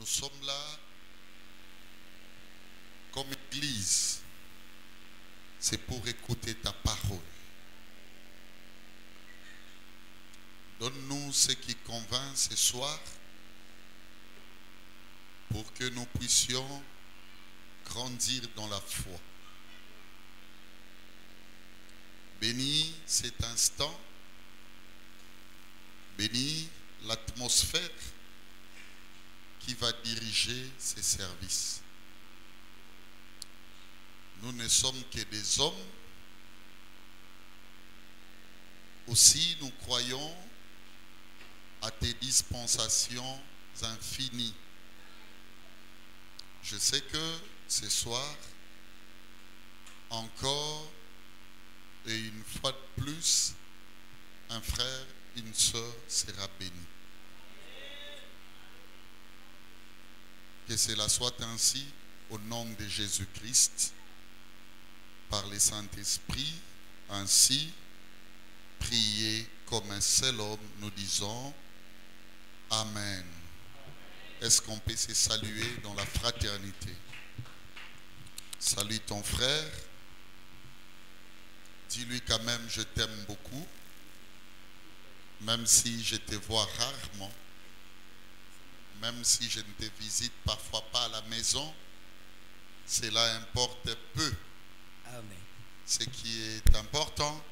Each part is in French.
Nous sommes là comme église. C'est pour écouter ta parole. Donne-nous ce qui convainc ce soir pour que nous puissions grandir dans la foi. Bénis cet instant. Bénis l'atmosphère qui va diriger ces services. Nous ne sommes que des hommes. Aussi, nous croyons à tes dispensations infinies. Je sais que ce soir, encore et une fois de plus, un frère, une sœur sera béni. Que cela soit ainsi au nom de Jésus-Christ, par le Saint-Esprit, ainsi, priez comme un seul homme, nous disons Amen. Est-ce qu'on peut se saluer dans la fraternité? Salue ton frère. Dis-lui quand même, je t'aime beaucoup. Même si je te vois rarement. Même si je ne te visite parfois pas à la maison. Cela importe peu. Amen. Ce qui est important,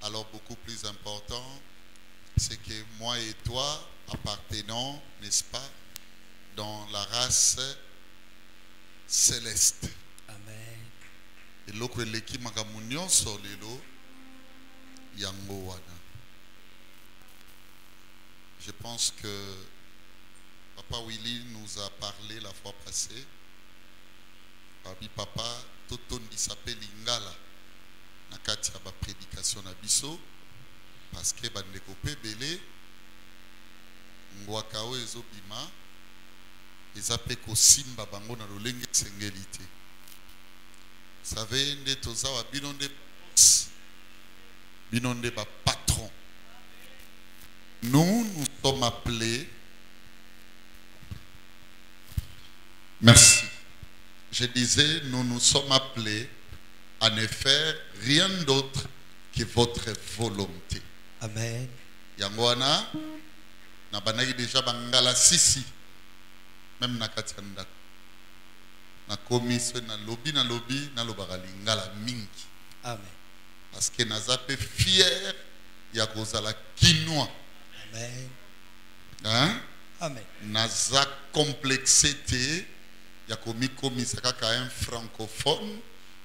alors beaucoup plus important, c'est que moi et toi appartenons, n'est-ce pas, dans la race céleste. Amen. Et l'autre l'équipe magamunion sur l'élo, yango wana. Je pense que Papa Willy nous a parlé la fois passée. Papi Papa, Toton qui s'appelle Lingala. Na kati ya ba prédication na biso parce que bandeko pe belé ngwaka o ezobima ezape ko simba bango na lolenge sengelité. Vous savez nde tozawa binonde boss binonde ba patron. Nous sommes appelés. Merci. Je disais, nous sommes appelés à ne faire rien d'autre que votre volonté. Amen. Yangwana, na banaki déjà bangala sisi, même na katianda. Na komiswe na lobby na lobaka lingala mingi. Amen. Parce que nazape fier ya kozala kinois. Amen. Hein? Amen. Naza complexité ya komisa kaka un francophone.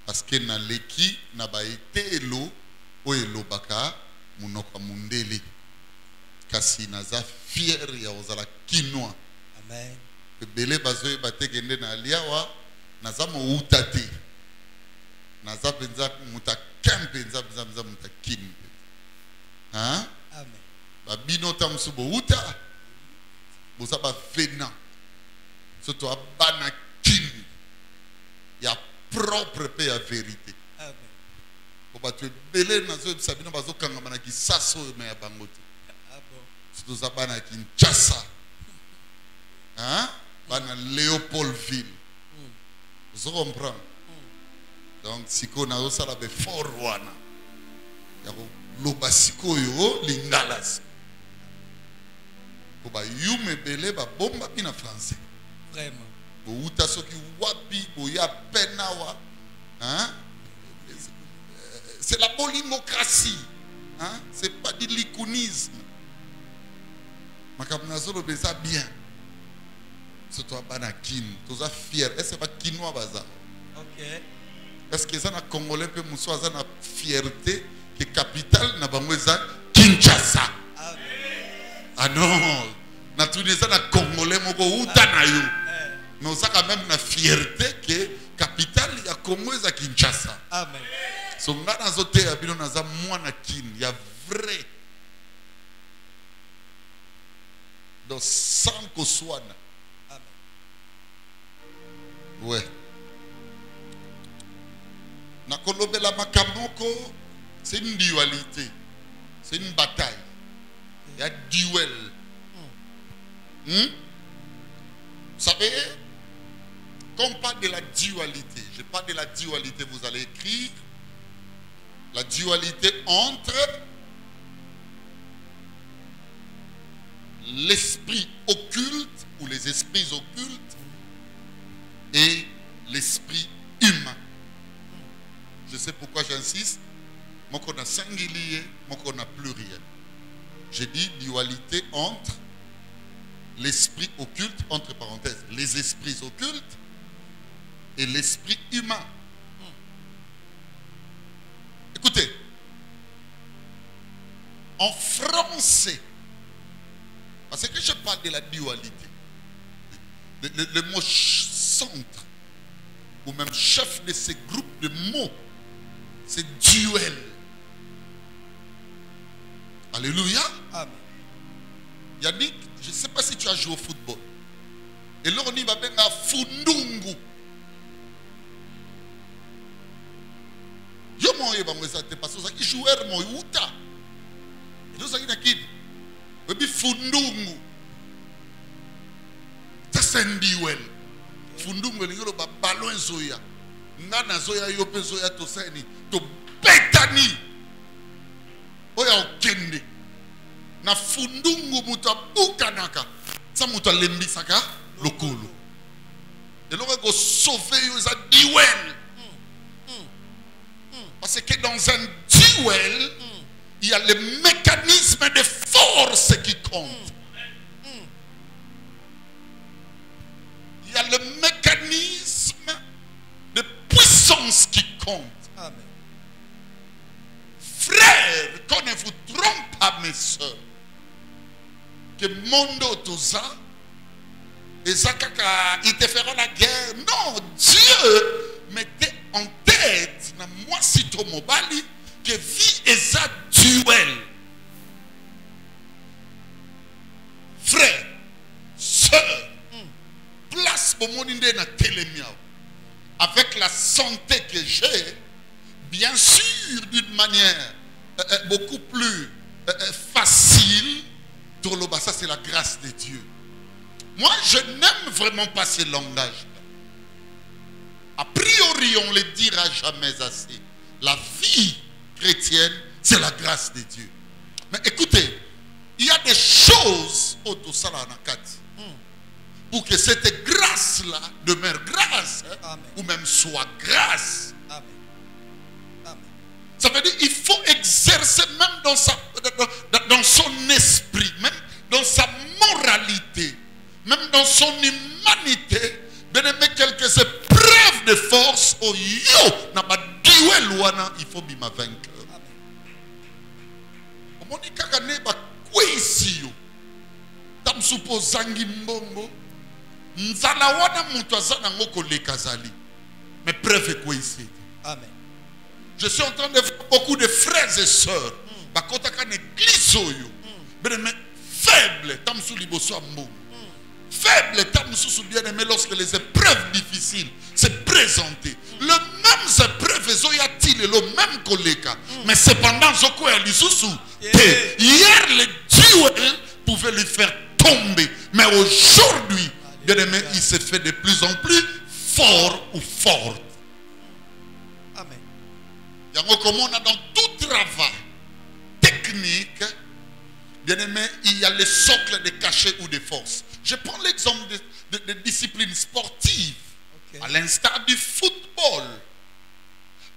Parce que na leki na ba ete elo o elo baka munoka mundeli kasi naza fier ya ozala kinois. Amen. Bele bazoe batekende na liawa naza mo utate naza penza muta kempenza penza muta kin. Hein? Amen. Ba binota msubo uta boza ba vena soto abana kin ya propre paix à vérité. Amen. Pour battre belé nazo sabino bazo kangama na kisaso me ya bangote. Ah bon. Surtout ça bana Kinshasa. Hein? Bana Léopoldville. Vous comprenez? Donc siko nazo sala be fort wana. Ya ko loba siko yo lingalas. Ko ba yume belé ba bomba bina français. Vraiment. Bouta soki wapi boya penawa, hein? C'est la polymocratie, hein? C'est pas du likounisme. Makamnazolo beza bien. C'est toi banakin, toza fier. Est-ce que pas kinois baza? Ok. Est-ce que ça na congolais pe muso za na fierté que capitale na bango za Kinshasa? Amen. Ah non, na tunisa na congolais moko uta na yo. Nous avons quand même la fierté que la capitale ya Congo est à Kinshasa. Amen. So nga nazote ya bino naza mwana kin ya vrai. Donc sans koswana. Amen. Ouais. Na kolobela makamoko, c'est une dualité. C'est une bataille. Il y a duel. savez, quand on parle de la dualité, je parle de la dualité, vous allez écrire la dualité entre l'esprit occulte ou les esprits occultes et l'esprit humain. Je sais pourquoi j'insiste. Moi qu'on a singulier, moi qu'on a pluriel. J'ai dit dualité entre l'esprit occulte, entre parenthèses, les esprits occultes et l'esprit humain. Écoutez, en français, parce que je parle de la dualité, le mot centre, ou même chef de ces groupes de mots, c'est duel. Alléluia. Amen. Yannick, je ne sais pas si tu as joué au football. Et là, on y va bien à Fundungu. Yo mo yeba mo ça te passe ça qui joueur mo uta. Et donc ça qui nakid. Et puis Fundungu. Ça c'est un duel. Fundungu ni ngolo ba ballon zoya. Ngana zoya yo pe zoya to seni to betani. Oya okende. Na Fundungu muta bukanaka. Ça muta lembisaka lokolo. Et là on va sauver yo za duel. Parce que dans un duel, il y a le mécanisme de force qui compte. Il y a le mécanisme de puissance qui compte. Amen. Frères, qu'on ne vous trompe pas, mes soeurs, que Mondo Toza, et Zakaka, ils te feront la guerre. Non, Dieu mettait en tête, na moi sito mobali, que vie est un duel. Frère, sœur, place au monde na télémia. Avec la santé que j'ai, bien sûr, d'une manière beaucoup plus facile, ça c'est la grâce de Dieu. Moi, je n'aime vraiment pas ce langage. A priori, on ne le dira jamais assez. La vie chrétienne, c'est la grâce de Dieu. Mais écoutez, il y a des choses pour que cette grâce-là demeure grâce, hein, ou même soit grâce. Amen. Amen. Ça veut dire qu'il faut exercer même dans son esprit, même dans sa moralité, même dans son humanité, de mettre quelques épreuves de force au yo na ba duel wana il faut bima vaincre. Omoni kaka ne ba kwesi yo tam supozangi mbongo nzala wana mutu azana ngoko lekazali mais preuve kwesi. Amen. Je suis en train de voir beaucoup de frères et sœurs bakota ka église yo mais faible tam su liboso mbongo. Faible, bien-aimé, lorsque les épreuves difficiles se présentaient. Les mêmes épreuves, il y a le même collègue. Mais cependant, hier, le duel pouvait lui faire tomber. Mais aujourd'hui, bien-aimé, il se fait de plus en plus fort ou forte. Amen. Comme on a dans tout travail technique, bien-aimé, il y a le socle de cachet ou de force. Je prends l'exemple de disciplines sportives, à l'instar du football.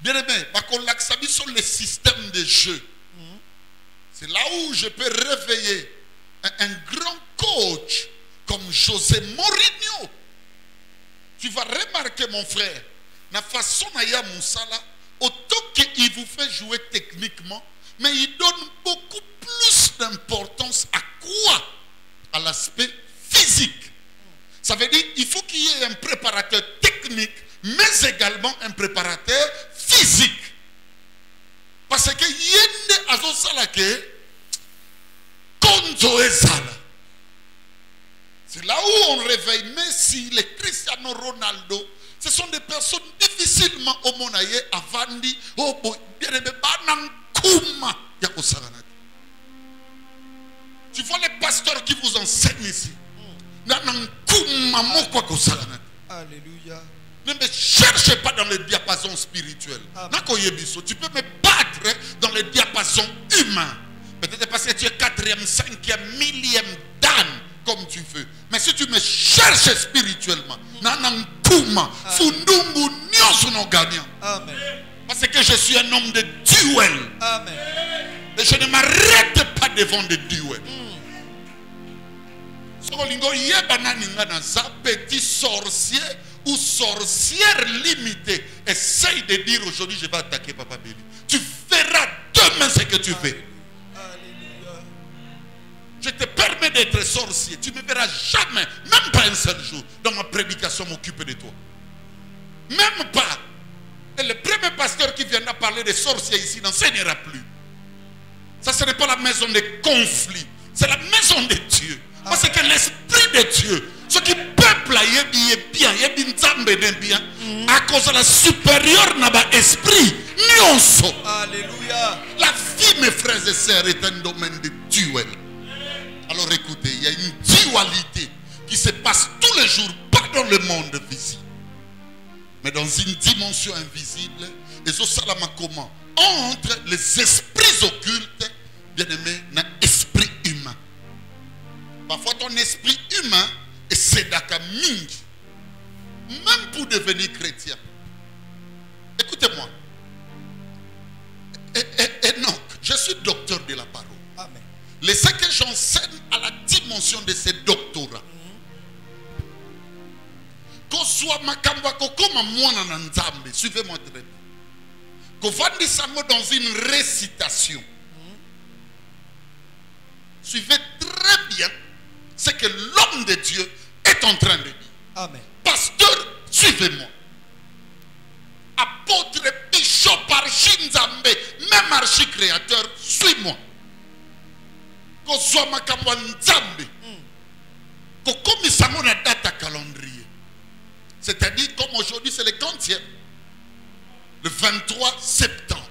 Bien-aimé, parce qu'on l'accède sur le système de jeu. C'est là où je peux réveiller un grand coach comme José Mourinho. Tu vas remarquer, mon frère, la façon dont il y a Moussala, autant qu'il vous fait jouer techniquement, mais il donne beaucoup plus d'importance à quoi? À l'aspect physique. Ça veut dire qu'il faut qu'il y ait un préparateur technique, mais également un préparateur physique. Parce que yende azosalake konzo ezala. C'est là où on réveille Messi, les Cristiano Ronaldo. Ce sont des personnes difficilement au monaye avandi oh boy bien aimé banan kuma ya osaranati. Tu vois les pasteurs qui vous enseignent ici. Alléluia. Ne me cherchez pas dans le diapason spirituel. Tu peux me battre dans le diapason humain. Peut-être parce que tu es 4e, 5e, 1000e dan, comme tu veux. Mais si tu me cherches spirituellement, Amen. Parce que je suis un homme de duel. Amen. Et je ne m'arrête pas devant des duels. Petit sorcier ou sorcière limitée essaye de dire aujourd'hui je vais attaquer Papa Béli. Tu verras demain ce que tu fais. Alléluia. Je te permets d'être sorcier. Tu ne me verras jamais, même pas un seul jour, dans ma prédication m'occupe de toi. Même pas. Et le premier pasteur qui viendra parler des sorciers ici n'enseignera plus. Ça, ce n'est pas la maison des conflits. C'est la maison de Dieu. Parce que l'esprit de Dieu, ce qui peuple est bien, bien, à cause de la supérieure n'a pas esprit. Alléluia. La vie, mes frères et sœurs, est un domaine de duel. Alors écoutez, il y a une dualité qui se passe tous les jours, pas dans le monde visible, mais dans une dimension invisible. Et ce salama comment entre les esprits occultes, bien aimé, dans l'esprit humain. Parfois ton esprit humain est sédaka mingi, même pour devenir chrétien. Écoutez-moi. Et non, je suis docteur de la parole. Amen. Laissez que j'enseigne à la dimension de ces doctorats. Suivez-moi très bien. Dans une récitation. Suivez très bien ce que l'homme de Dieu est en train de dire. Amen. Pasteur, suivez-moi. Apôtre, bishop, archinzambe, même archi-créateur, suis-moi. Kozwa makambo nzambe. Kokomisango na data calendrier. C'est-à-dire comme aujourd'hui c'est le 40e. Le 23 septembre.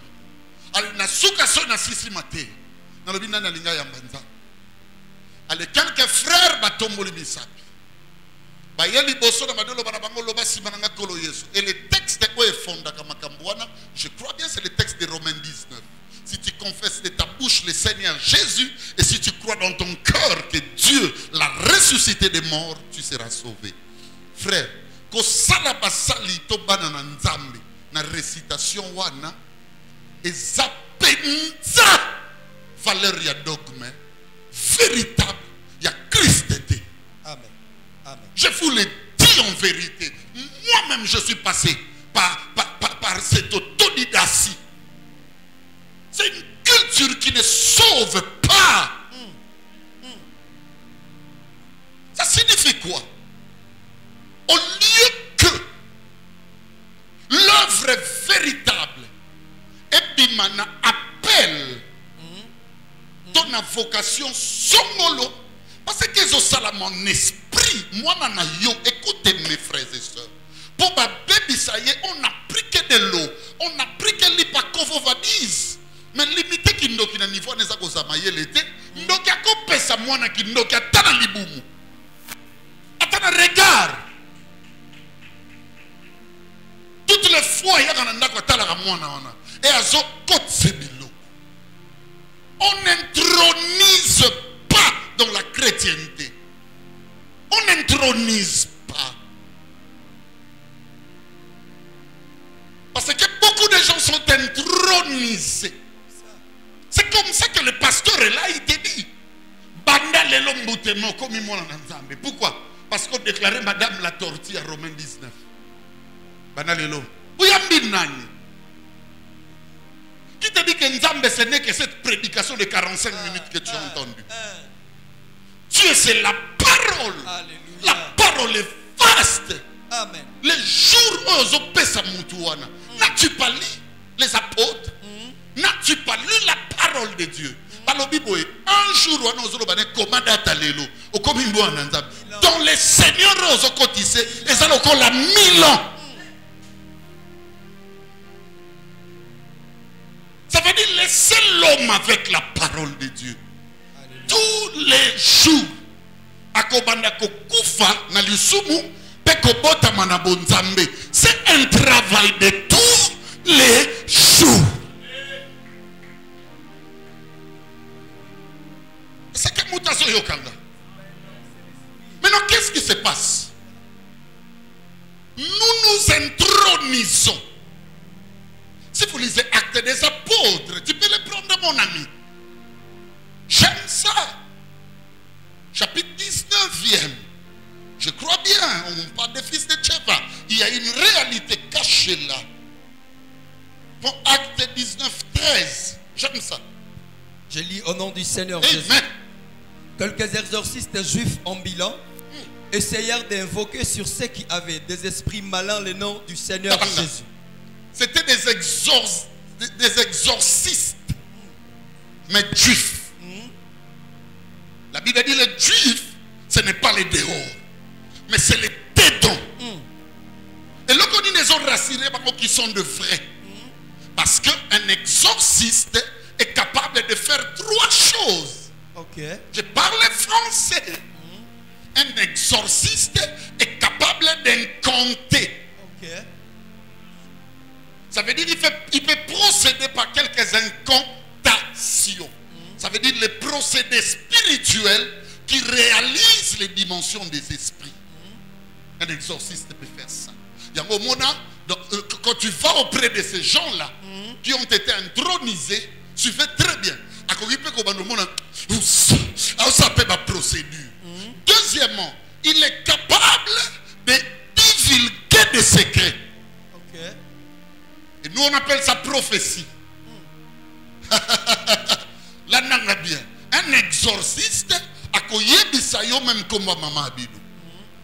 Alors na suka so na sisi mate. Na lobi nana linga ya mbanza. Ale quelques frères batomboli bisapi. Bayeli boso na madolo bana bango loba simananga kolo Yesu. Et le texte est fonda kamakambuana, je crois bien c'est le texte de Romains 19. Si tu confesses de ta bouche le Seigneur Jésus et si tu crois dans ton cœur que Dieu l'a ressuscité des morts, tu seras sauvé. Frère, ko sala basali to bana na nzambe na récitation wana ezapenza valeur ya dogme véritable ya Christ. Amen. Amen. Je vous le dis en vérité. Moi-même, je suis passé par cette autodidactie. C'est une culture qui ne sauve pas. Ça signifie quoi? Au lieu que l'œuvre véritable et bimana appelle ton vocation songolo. Parce que c'est ça mon esprit. Moi, écoutez mes frères et sœurs. Pour ma bébé, ça y est, on n'a pris que de l'eau. On n'a pris que l'hypacovo vadise. Mais limité qui n'a pas niveau n'est pas comme l'été. N'a pas coupé ça moi qui n'a pas tant liboumou. Attends, regarde. Toutes les fois il y a un anda quoi la moi na. Et azo côte sebilo. On n'intronise pas dans la chrétienté. On n'intronise pas. Parce que beaucoup de gens sont intronisés. C'est comme ça que le pasteur est là, il te dit. Banda le lombutemo comme moi en Nzambe. Pourquoi? Parce qu'on déclarait Madame la tortue à Romains 19. Banda le lom. Uyambi nani? Qui te dit que Nzambe ce n'est que cette prédication de 45 minutes que tu as entendue? Dieu c'est la parole. Alléluia. La parole est vaste. Amen. Les jours où ils ont payé sa moutouana, n'as-tu pas lu les apôtres? N'as-tu pas lu la parole de Dieu? Un jour, on a dans les seigneurs aux cotisés, et ça encore la 1000 ans. Ça veut dire laisser l'homme avec la parole de Dieu. Tous les jours, akobanda kokufa na lisumu pe kobotama na bonzambe. C'est un travail de tous les jours. C'est que mutazo yokanga. Maintenant, qu'est-ce qui se passe? Nous nous intronisons. Si vous lisez Actes des Apôtres, tu peux le prendre, mon ami. J'aime ça. Chapitre 19e. Je crois bien, on parle des fils de Tcheva. Il y a une réalité cachée là. Pour Acte 19, 13. J'aime ça. Je lis au nom du Seigneur Amen. Jésus. Quelques exorcistes juifs ambulants essayèrent d'invoquer sur ceux qui avaient des esprits malins le nom du Seigneur Jésus. C'était des exorcistes, mais juifs. La Bible dit les juifs, ce n'est pas les dehors, mais c'est les dedans. Et là, on dit les autres rassurés qui sont de vrais. Parce qu'un exorciste est capable de faire trois choses. Okay. Je parle français. Un exorciste est capable d'incanter. Okay. Ça veut dire qu'il peut procéder par quelques incantations. Ça veut dire les procédés spirituels qui réalisent les dimensions des esprits. Un exorciste peut faire ça. Quand tu vas auprès de ces gens-là qui ont été intronisés, tu fais très bien. Ça peut ma procédure. Deuxièmement, il est capable de divulguer des secrets. Okay. Et nous on appelle ça prophétie. Là, on a bien. Un exorciste a koyebisa yo même comme maman abino,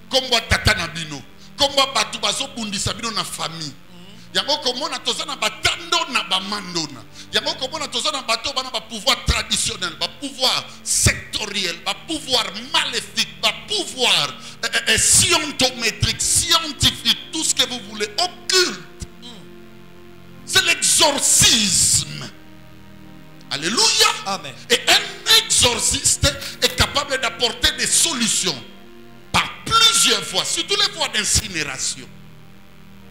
comme tata nabino, comme batu bazo bundisa bino na famille. Yango komona tozana batando na bamandona. Yango komona tozana bato bana ba pouvoir traditionnel, ba pouvoir sectoriel, ba pouvoir maléfique, ba pouvoir scientométrique, scientifique, tout ce que vous voulez, occulte. C'est l'exorcisme. Alléluia. Amen. Et un exorciste est capable d'apporter des solutions par plusieurs fois, surtout les voies d'incinération.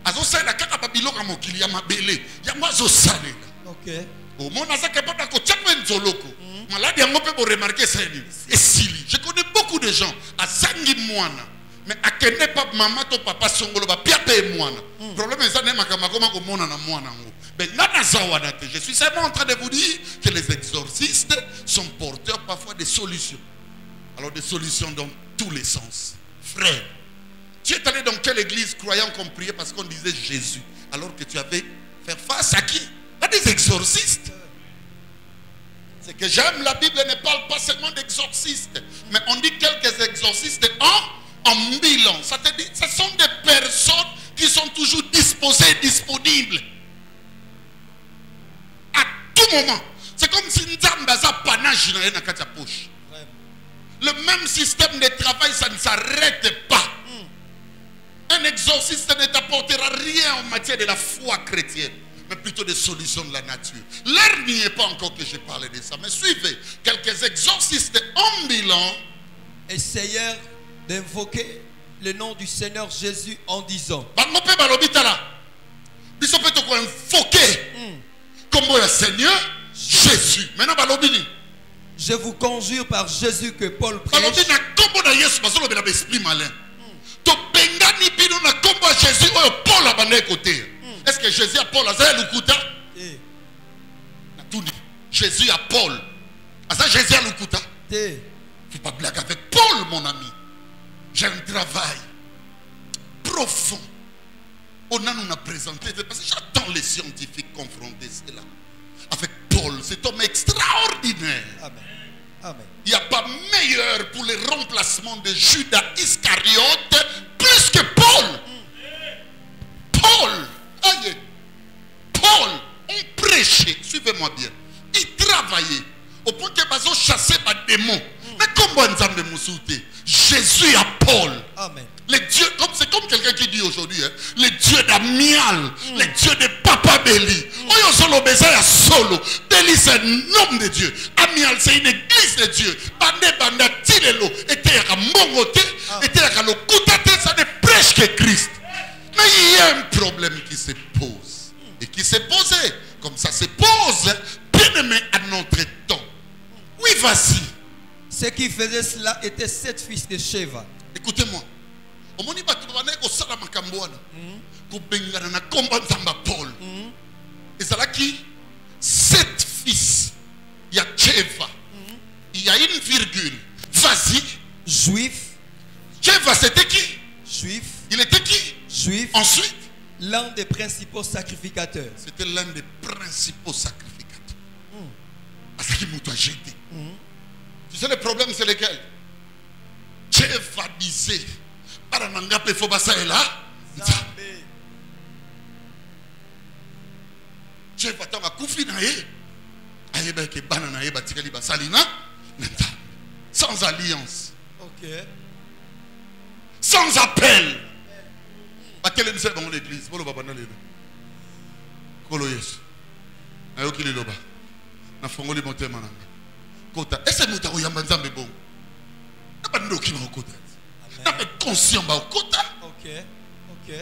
Azosalela kaka babiloko mokili ya mabele yango azosalela. Okay. Au monde azaka pas ko tchakwe nzoloko. Malade yango pe bo remarquer ça ni. Esili. Je connais beaucoup de gens à sangi mwana mais akende pas maman to papa songolo ba pia pe mwana. Problème ça ne makama koma ko mona na mwana ngo. Ben nana zawadate. Je suis simplement en train de vous dire que les exorcistes sont porteurs parfois des solutions. Alors des solutions dans tous les sens. Frère, tu es allé dans quelle église croyant qu'on priait parce qu'on disait Jésus, alors que tu avais fait face à qui? À des exorcistes. C'est que j'aime, la Bible ne parle pas seulement d'exorcistes, mais on dit quelques exorcistes en bilan. Ça te dit, ce sont des personnes qui sont toujours disposées, disponibles. À tout moment. C'est comme si Nzambaza panache dans la poche. Le même système de travail, ça ne s'arrête pas. Un exorciste ne t'apportera rien en matière de la foi chrétienne, mais plutôt des solutions de la nature. L'heure n'y est pas encore que j'ai parlé de ça, mais suivez. Quelques exorcistes ambulants essayèrent d'invoquer le nom du Seigneur Jésus en disant comme le Seigneur Jésus. Maintenant, balobini. Je vous conjure par Jésus que Paul prêche. Est-ce que Jésus a Paul? Jésus a Paul. Jésus a Lukuta. Il ne faut pas blaguer avec Paul, mon ami. J'ai un travail profond. On nous a présenté, parce que j'attends les scientifiques confronter cela. Avec Paul, cet homme extraordinaire. Amen. Amen. Il n'y a pas meilleur pour le remplacement de Judas Iscariote plus que Paul. Paul, aïe, Paul, on prêchait, suivez-moi bien. Il travaillait au point que Bazo chassait des démons. Mais comment Nzambe Moussouté? Jésus à Paul. Amen. Les dieux, c'est comme quelqu'un qui dit aujourd'hui, hein, les dieux d'Amial, les dieux de Papa Béli. Oyo solo beza ya solo. Béli c'est un homme de Dieu. Amial, c'est une église de Dieu. Bande banda tilelo. Était à Mongote. Était à Lokutate. Ça ne prêche que Christ. Mais il y a un problème qui se pose. Et qui s'est posé. Comme ça se pose. Bien aimé à notre temps. Oui, vas-y. Ceux qui faisaient cela étaient 7 fils de Sheva. Écoutez-moi. Au moment où on sala makamboana. Ko bengana na komba nzamba Paul. Et ça là qui 7 fils. Il y a Sheva. Il y a une virgule. Vas-y. Juif. Sheva c'était qui? Juif. Il était qui? Juif. Ensuite. L'un des principaux sacrificateurs. C'était l'un des principaux sacrificateurs. Parce qu'il m'a jeté. Tu sais le problème c'est lequel? Sheva disait. Paranangape fobasa est là. Sheva tanga kufi na ye. Ayeba ke bana na ye batikali basalina. Sans alliance. Ok. Sans appel. Bakele mise dans l'église. Bolo baba na lelo. Kolo Yesu. Na yo kili loba. Na fongoli motema nanga. Kota. Ese muta oyamba nzambe bon. Na bando ki ba kota. Na be conscient ba kota. Ok. Ok.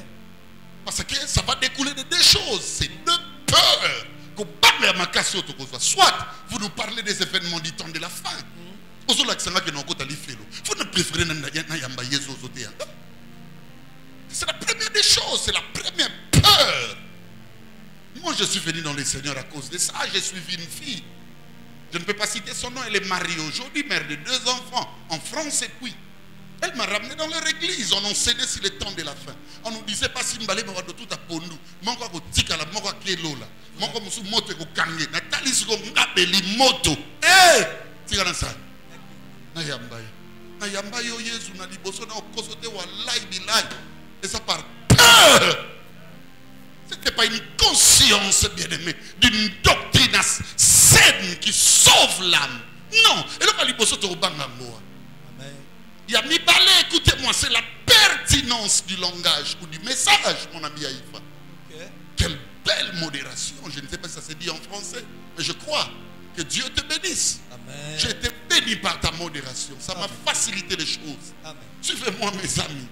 Parce que ça va découler de deux choses. C'est deux peurs. Soit vous nous parlez des événements du temps de la fin. Vous ne préférez c'est la première des choses. C'est la première peur. Moi je suis venu dans le Seigneur à cause de ça. J'ai suivi une fille. Je ne peux pas citer son nom. Elle est mariée aujourd'hui, mère de 2 enfants en France et puis elle m'a ramené dans leur église. On enseignait sur le temps de la fin. On nous disait pas si m'balé m'a tout à Pondu. Manko ko tikala, manko kelola. Manko musu moto ko kange. Natali siko ngabeli moto. Eh! Tikala ça. Na yamba. Na yamba yo Yesu na liboso na okosote wallahi billahi. Et ça par peur. C'était pas une conscience bien-aimée d'une doctrine saine qui sauve l'âme. Non. Et là liboso to banga moa. Yamibale, écoutez-moi, c'est la pertinence du langage ou du message, mon ami Aïfa. Okay. Quelle belle modération. Je ne sais pas si ça se dit en français, mais je crois que Dieu te bénisse. Amen. J'ai été béni par ta modération. Ça m'a facilité les choses. Amen. Suivez-moi, mes amis.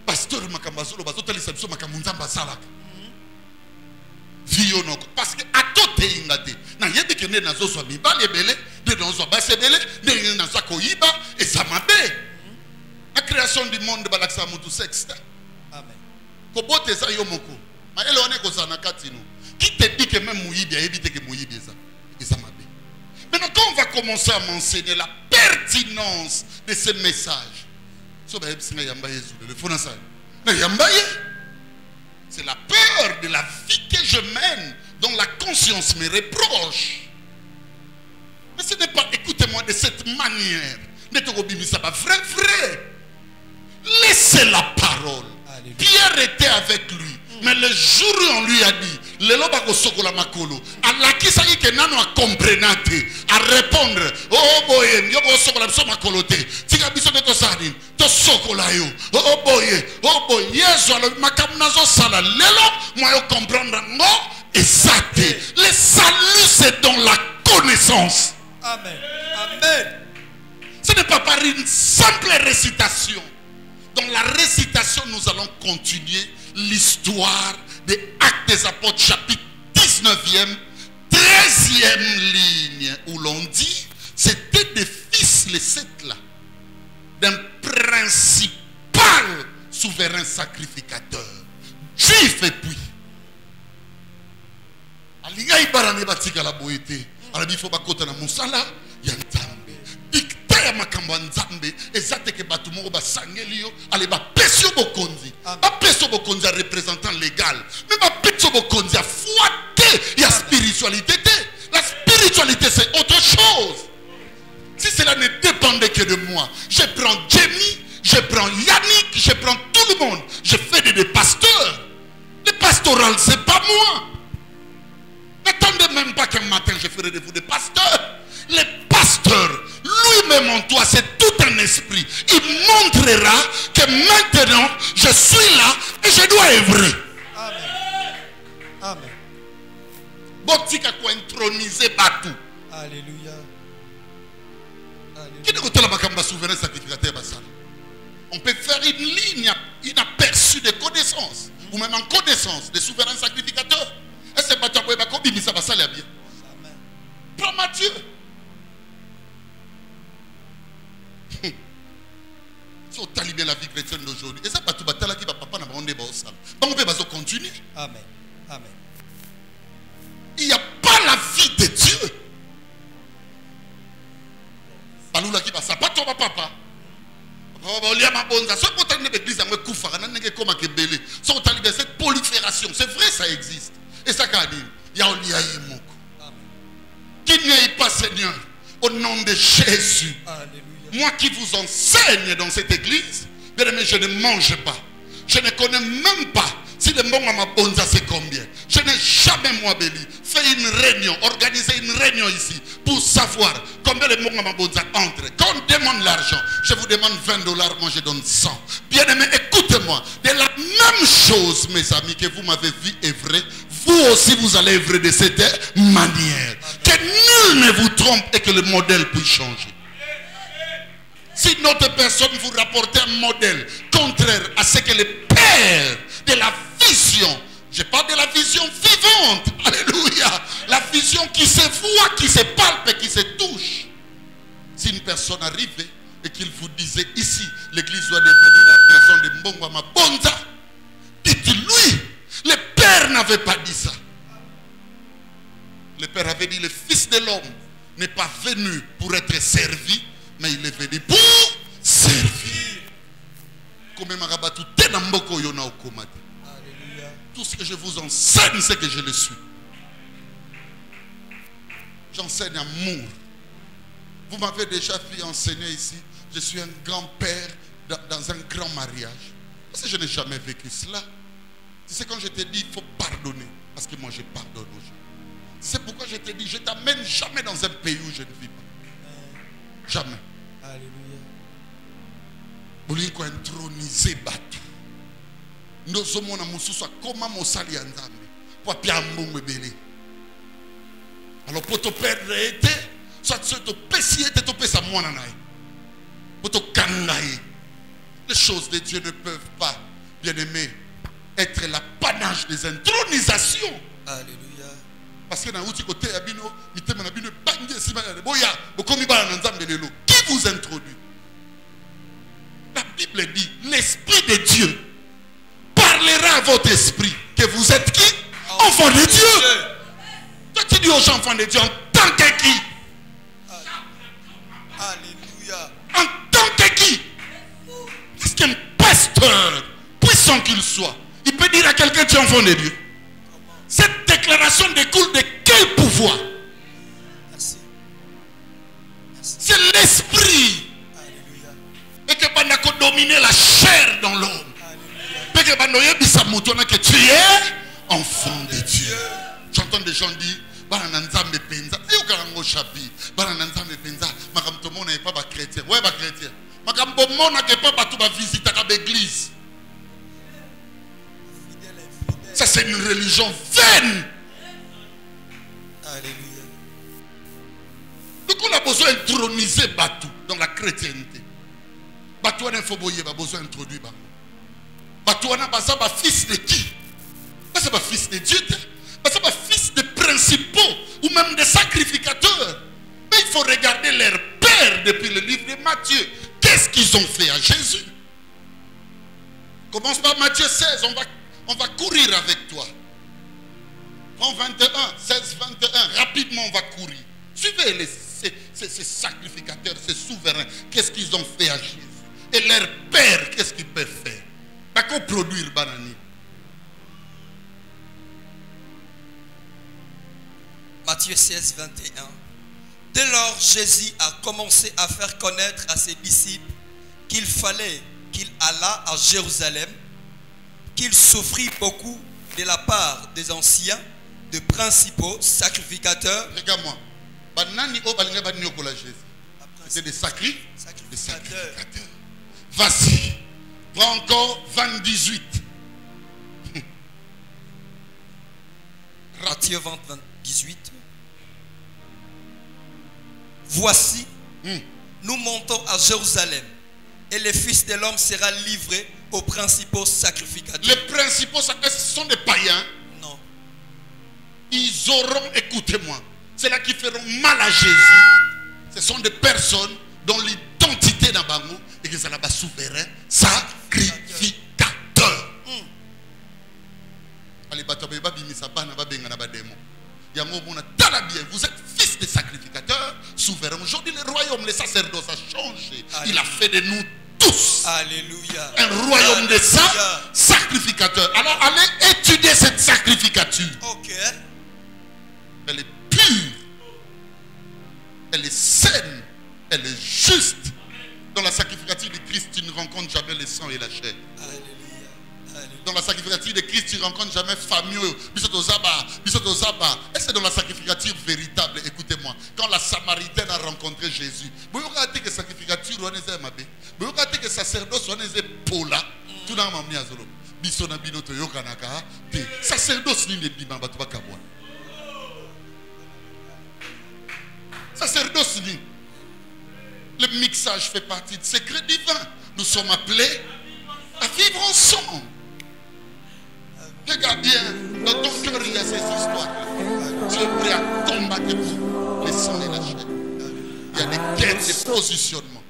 Pasteur Makambazolo, Bazotalisabso Makamunzamba Salak. Parce que à tout est ingate. Na yebi kene na zo so mi ba lebele, de dans zo ba sebele, de na zo ko yiba et ça m'a bé. La création du monde balaksa mutu sexte. Amen. Ko bote za yo moko. Ma ele one ko sana katino. Qui te dit que même muyibi a évité que muyibi ça. Et ça m'a bé. Maintenant quand on va commencer à m'enseigner la pertinence de ce message. So ba ebsinga yamba Yesu le fona ça. Na yamba ye. C'est la peur de la vie que je mène dont la conscience me reproche. Mais ce n'est pas, écoutez-moi, de cette manière. Vrai. Laissez la parole. Alléluia. Pierre était avec lui. Mais le jour où on lui a dit, le lobako sokola makolo, Allah qui s'agit que nano a comprenate, à répondre, oh boye, yoko sokola so makolote, tika biso de to sadin, to sokola yo, oh boye, yeso alo makamnazo sala, lelo, moi yo comprendre no, et ça te, le salut c'est dans la connaissance. Amen. Amen. Ce n'est pas par une simple récitation. Dans la récitation, nous allons continuer l'histoire des Actes des Apôtres, chapitre 19e, 13e ligne, où l'on dit, c'était des fils, les 7 là, d'un principal souverain sacrificateur, juif et puis. Alinga ibarane batika la boité, alabifo bakota na musala, yantambe. Ya makamba nzambe ezate ke batu moko basangeli yo ale ba pesio bokonzi ba pesio bokonzi représentant légal mais ba pesio bokonzi a fouetté ya spiritualité. La spiritualité c'est autre chose. Si cela ne dépendait que de moi, je prends Jamie, je prends Yannick, je prends tout le monde, je fais des pasteurs. Le pastoral c'est pas moi. N'attendez même pas qu'un matin je ferai de vous des pasteurs. Le pasteur lui-même en toi, c'est tout un esprit. Il montrera que maintenant, je suis là et je dois œuvrer. Amen. Amen. Botika ko introniser Batou. Alléluia. Qui ne côté la makamba souverain sacrificateur basal? On peut faire une ligne inaperçue de connaissances, ou même en connaissance des souverains sacrificateurs. Et c'est pas toi qui vas bimisa basal ya bien. Prends Matthieu. Si on talibé la vie chrétienne d'aujourd'hui, et ça pas tout batala qui va papa n'a pas on est au sale. Donc on peut continuer. Amen. Amen. Il n'y a pas la vie de Dieu. Balula qui va ça pas toi papa. Cette prolifération, c'est vrai, ça existe. Et ça quand il y a qu'il n'y ait pas, Seigneur, au nom de Jésus. Alléluia. Moi qui vous enseigne dans cette église, bien aimé, je ne mange pas. Je ne connais même pas si le bon à ma bonza c'est combien. Je n'ai jamais, moi, Béli, fait une réunion, organisé une réunion ici pour savoir combien le bon à ma bonza entre. Quand on demande l'argent, je vous demande $20, moi je donne 100. Bien aimé, écoutez-moi. De la même chose, mes amis, que vous m'avez vu œuvrer, vous aussi vous allez œuvrer de cette manière. Amen. Que nul ne vous trompe et que le modèle puisse changer. Si notre personne vous rapporte un modèle contraire à ce que le Père de la vision, je parle de la vision vivante, alléluia, la vision qui se voit, qui se palpe, qui se touche. Si une personne arrivait et qu'il vous disait ici, l'église doit devenir la maison de Mbongwa Mabonza, dites-lui, le Père n'avait pas dit ça. Le Père avait dit, le Fils de l'homme n'est pas venu pour être servi, mais il est venu pour servir. Tout ce que je vous enseigne, c'est que je le suis. J'enseigne amour. Vous m'avez déjà vu enseigner ici. Je suis un grand-père dans un grand mariage. Parce que je n'ai jamais vécu cela. C'est quand je te dis, il faut pardonner. Parce que moi, je pardonne aux gens. C'est pourquoi je te dis, je ne t'amène jamais dans un pays où je ne vis pas. Jamais. Alléluia. Vous ko introniser batu. Nous sommes en mususu comme mosali nzambe. Pour pia mbongo belé. Alors pour te perdre été, soit te pesier te pesa mwana nae. Pour te kangaye. Les choses de Dieu ne peuvent pas, bien aimé, être l'apanage des intronisations. Alléluia. Parce que dans l'autre côté, qui vous introduit? La Bible dit, l'Esprit de Dieu parlera à votre esprit que vous êtes qui? Enfant de Dieu. Toi tu dis aux gens enfants de Dieu en tant que qui? Alléluia. En tant que qui? Est-ce qu'un pasteur, puissant qu'il soit, il peut dire à quelqu'un tu es enfant de Dieu? Cette déclaration découle de quel pouvoir? Merci. Merci. C'est l'esprit. Alléluia. Et que tu dominer la chair dans l'homme. Et que tu es enfant de Dieu. J'entends des gens dire Barananzambe penza. Et au Garango Chapi. Barananzambe penza. Makamtomo n'est pas chrétien. Ouais, pas chrétien. Makamtomo n'a pas tout visiter l'église. Ça, c'est une religion vaine. Alléluia. Donc, on a besoin d'introniser Batou dans la chrétienté. Batou a besoin d'introduire Batou. Batou a fils de qui? C'est pas fils de Dieu. C'est pas fils de principaux ou même de sacrificateurs. Mais il faut regarder leur père depuis le livre de Matthieu. Qu'est-ce qu'ils ont fait à Jésus? Commence par Matthieu 16. On va courir avec toi. Prends 21, 16, 21. Rapidement, on va courir. Suivez ces sacrificateurs, ces souverains. Qu'est-ce qu'ils ont fait à Jésus? Et leur père, qu'est-ce qu'ils peuvent faire? Pas qu'on produire banani. Matthieu 16, 21. Dès lors, Jésus a commencé à faire connaître à ses disciples qu'il fallait qu'il allât à Jérusalem, qu'il souffrit beaucoup de la part des anciens, des principaux sacrificateurs. Regarde-moi. C'est des sacrificateurs. Vas-y. Prends encore 18. Matthieu 20, 18. voici, nous montons à Jérusalem et le Fils de l'homme sera livré aux principaux sacrificateurs. Les principaux sacrificateurs, ce sont des païens. Non. Ils auront, écoutez-moi, c'est là qui feront mal à Jésus. Ce sont des personnes dont l'identité n'a pas mot et que ça n'a pas souverain sacrificateur. Allez, vous êtes fils de sacrificateurs, souverains. Aujourd'hui, le royaume, les sacerdoces a changé. Alléluia. Il a fait de nous tous Alléluia. un royaume de Alléluia. sacrificateurs. Alors, allez étudier cette sacrificature. Ok. Elle est pure, elle est saine, elle est juste. Dans la sacrificature de Christ, tu ne rencontres jamais le sang et la chair. Alléluia. Alléluia. Dans la sacrificature de Christ, tu ne rencontres jamais famille, bisotozaba. Et c'est dans la sacrificature véritable. Écoutez-moi, quand la Samaritaine a rencontré Jésus, vous regardez que la sacrificature, vous regardez que le sacerdoce, est pola. Tout dans ma miazolo. Bisona binoto yokanaka. Sacerdoce ni bima batuba kabwa. Sacerdoce ni. Le mixage fait partie du secret divin. Nous sommes appelés à vivre ensemble. Regarde bien, dans ton cœur il y a ces histoires. Tu es prêt à combattre pour les sangs et la chair. Il y a des guerres de positionnement.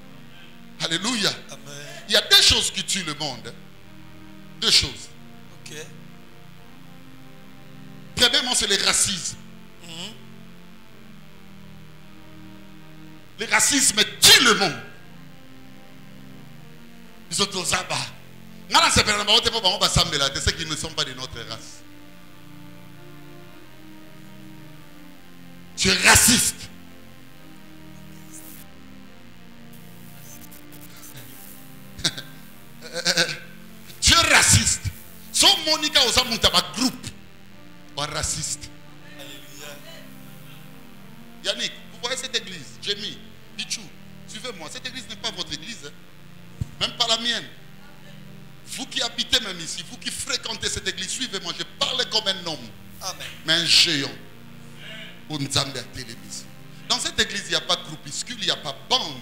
Alléluia. Amen. Il y a deux choses qui tuent le monde. Deux choses. Ok. Premièrement, c'est le racisme. Le racisme tue le monde. Ils sont aux abats. Ceux qui ne sont pas de notre race. Tu es raciste. Tu es raciste. Son Monica aux Amountaba groupe. Raciste. Alléluia. Yannick, vous voyez cette église? Jémy, Bichou, suivez-moi. Cette église n'est pas votre église. Hein? Même pas la mienne. Vous qui habitez même ici, vous qui fréquentez cette église, suivez-moi. Je parle comme un homme. Amen. Mais un géant. Pour nous amener à télévision. Dans cette église, il n'y a pas de groupuscule, il n'y a pas de bande.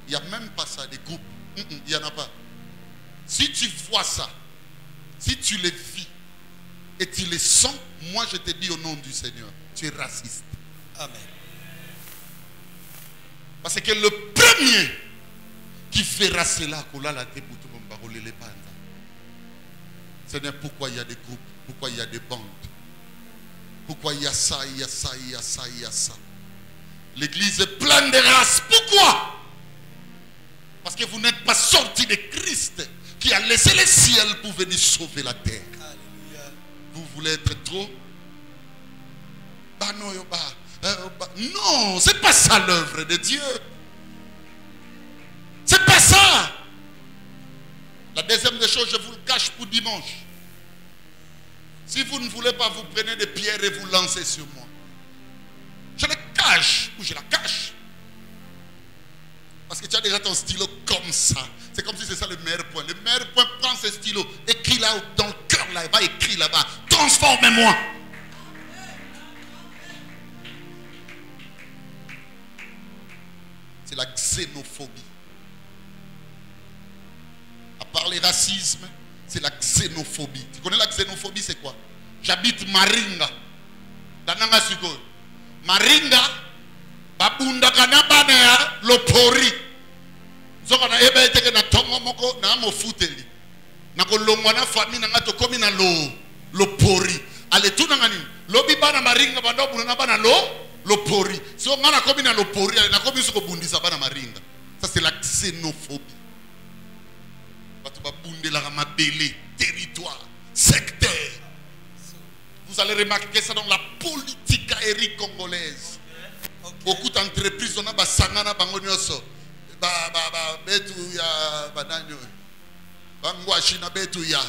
Il n'y a même pas ça, des groupes. Il n'y en a pas. Si tu vois ça, si tu les vis et tu les sens, moi je te dis au nom du Seigneur, tu es raciste. Amen. Parce que le premier qui fera cela, Seigneur, pourquoi il y a des groupes, pourquoi il y a des bandes, pourquoi il y a ça, il y a ça, il y a ça, il y a ça. L'église est pleine de races. Pourquoi? Parce que vous n'êtes pas sortis de Christ qui a laissé le ciel pour venir sauver la terre. Alléluia. Vous voulez être trop? Non, c'est pas ça l'œuvre de Dieu. C'est pas ça. La deuxième des choses, je vous le cache pour dimanche. Si vous ne voulez pas, vous prenez des pierres et vous lancez sur moi. Je les cache ou je la cache. Parce que tu as déjà ton stylo comme ça. C'est comme si c'est ça le meilleur point. Le meilleur point, prends ce stylo, écris là dans le cœur là-bas, écris là-bas. Transformez-moi. C'est la xénophobie. À part le racisme, c'est la xénophobie. Tu connais la xénophobie, c'est quoi? J'habite Maringa. Dananga Suko. Maringa, babunda kanabane ya lopori. Zokana ebe eteke na tongo moko na mofuteli. Na kolongwa na famille na ngato komi na lopori. Ale tuna ngani? Lobi bana Maringa bando buna bana lopori. So ngana komi na lopori, na komi suko bundisa bana Maringa. Ça c'est la xénophobie. Territoire, secteur. Vous allez remarquer ça dans la politique aérienne congolaise. Beaucoup d'entreprises on a basangana bangonyoso. Betu ya badanyo. Bangwashi na betu ya.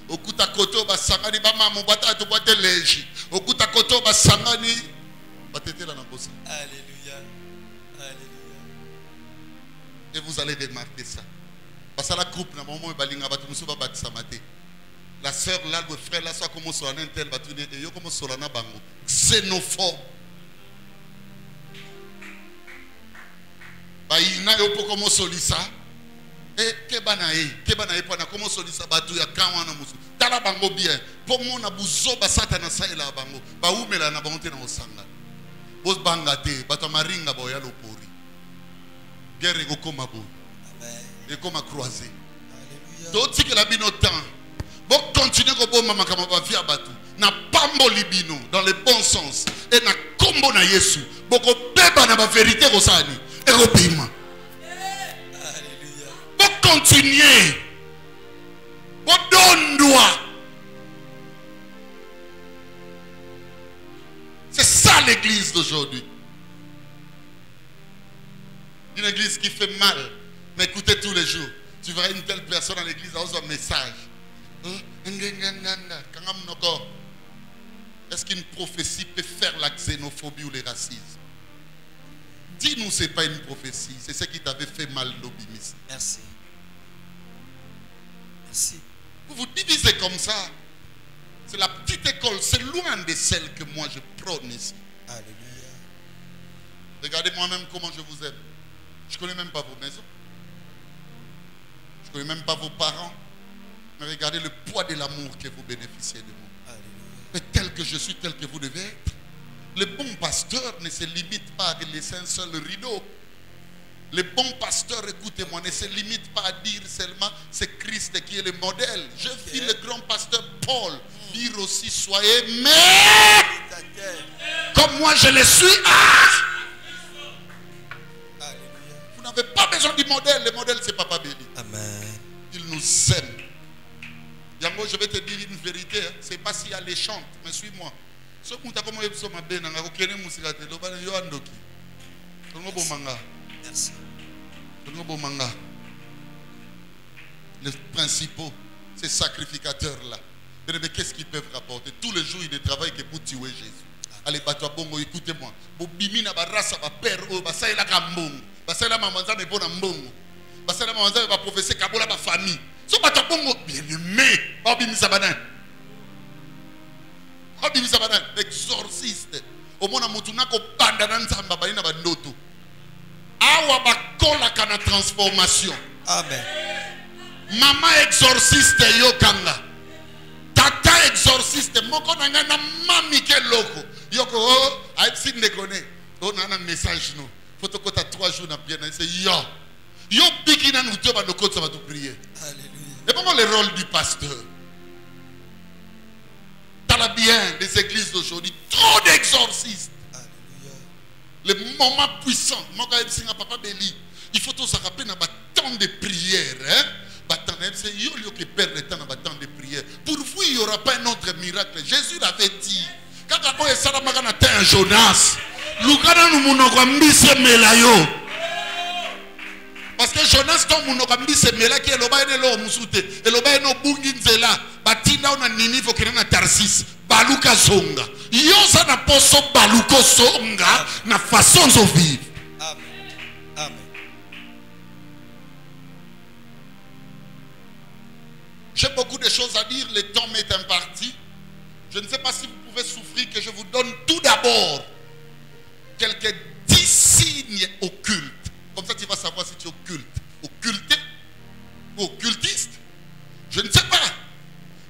Okuta koto basangani bama mobata to boite leji. Okuta koto basangani batete la nabosa. Alléluia. Alléluia. Et vous allez remarquer ça. Parce que la groupe na moment balinga batu musuba batsamate. La sœur là, le frère là, soit comme sur un tel batune et yo comme sur la bango. Xénophobe. Baina yo poko mo solisa. Kebana e pana komo solisa batu ya kawana musu. Tala bango bien. Po mona buzo basata na saela bango. Ba umela na bango te na osanga. Bos bangate bato maringa boya lopori. Guerre go koma bo. Amen. Et comme croisé. Alléluia. D'autres que la bino temps. Bon continuer ko bomba makama ba via batu. Na pambo libino dans le bon sens et na kombo na Yesu. Boko beba na ba vérité ko sani. Et ko bima. Continuer. C'est ça l'église d'aujourd'hui. Une église qui fait mal. Mais écoutez tous les jours. Tu verras une telle personne à l'église dans un message. Est-ce qu'une prophétie peut faire la xénophobie ou le racisme? Dis-nous, ce n'est pas une prophétie. C'est ce qui t'avait fait mal, l'obimis. Merci. Merci. Vous vous divisez comme ça. C'est la petite école. C'est loin de celle que moi je prône ici. Alléluia. Regardez moi-même comment je vous aime. Je ne connais même pas vos maisons. Je ne connais même pas vos parents. Mais regardez le poids de l'amour que vous bénéficiez de moi. Alléluia. Mais tel que je suis, tel que vous devez être. Le bon pasteur ne se limite pas à laisser un seul rideau. Le bon pasteur, écoutez-moi, ne se limite pas à dire seulement c'est Christ qui est le modèle. Je vis le grand pasteur Paul dire aussi soyez mais comme moi je le suis. Vous n'avez pas besoin du modèle. Le modèle c'est Papa Béli. Amen. Il nous aime. Yango, je vais te dire une vérité. C'est pas si alléchante, mais suis-moi. Merci. Les principaux, ces sacrificateurs-là, mais qu'est-ce qu'ils peuvent rapporter? Tous les jours, ils ne travaillent que pour tuer Jésus. Allez, bateau bongo, écoutez-moi. Bobimina barasa ba père o basaila kambongo. Basaila mamanza ne bona mbongo. Basaila mamanza ba professeur kabola ba famille. So bateau bongo bien aimé. Obimisa banan. Obimisa banan exorciste. Au mona mutuna ko banda na nzamba balina ba ndoto. Awa bakola kana transformation. Amen. Maman exorciste yokanga. Tata exorciste moko na ngana mami ke loko. Yoko oh aitsi ndekone. On a un message nous. Faut te compter 3 jours na bien c'est yo. Yo bikina nous te ba ndoko ça va tout prier. Alléluia. Et comment le rôle du pasteur? Dans la bien des églises d'aujourd'hui, trop d'exorcistes. Le moment puissant, Papa Béli, il faut tout se rappeler dans temps de prière. C'est yo qui perd le temps dans temps de prière. Pour vous, il n'y aura pas un autre miracle. Jésus l'avait dit. Quand on est salamagana un Jonas, Lukana nous monogambi melayo. Parce que Jonas ton monogambi mela qui est le bain de l'eau musute et le bain de bunginzela. Batina on a Ninive qui est Tarsis. Baluka zonga. Yosa na poso baluko zonga na façon de vivre. Amen. Amen. J'ai beaucoup de choses à dire, le temps m'est imparti. Je ne sais pas si vous pouvez souffrir que je vous donne tout d'abord quelques 10 signes occultes. Comme ça tu vas savoir si tu es occulte. Occulté ou occultiste. Je ne sais pas.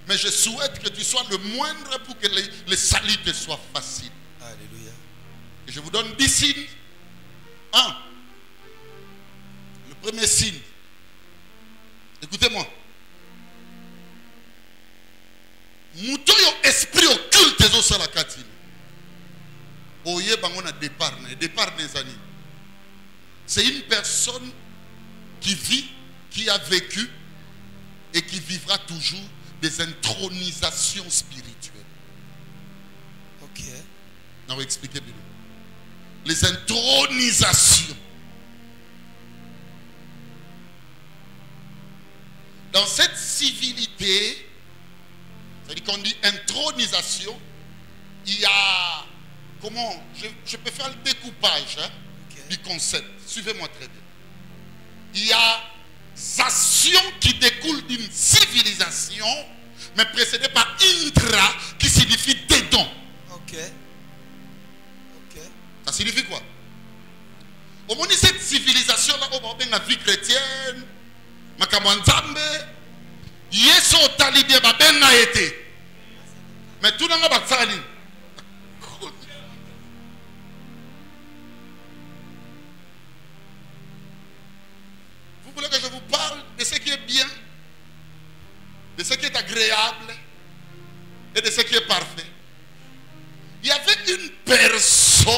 Mais je souhaite que tu sois le moindre pour que le salut te soit facile. Alléluia. Et je vous donne 10 signes. 1. Le premier signe. Écoutez-moi. Moutoyo esprit occulte zo sala katine. Oye bango na départ des années. C'est une personne qui vit, qui a vécu et qui vivra toujours des intronisations spirituelles. Ok. On va expliquer bien. Les intronisations. Dans cette civilité, c'est-à-dire qu'on dit intronisation, il y a, comment, je peux faire le découpage du concept. Suivez-moi très bien. Il y a actions qui découlent d'une civilisation, mais précédée par intra, qui signifie dedans. Ok. Ok. Ça signifie quoi? Au moins cette civilisation-là, on va la vie chrétienne, Makamanzambe, Yeso Talibé, Ben a été. Mais tout le monde va faire. Vous voulez que je vous parle de ce qui est bien, de ce qui est agréable et de ce qui est parfait. Il y avait une personne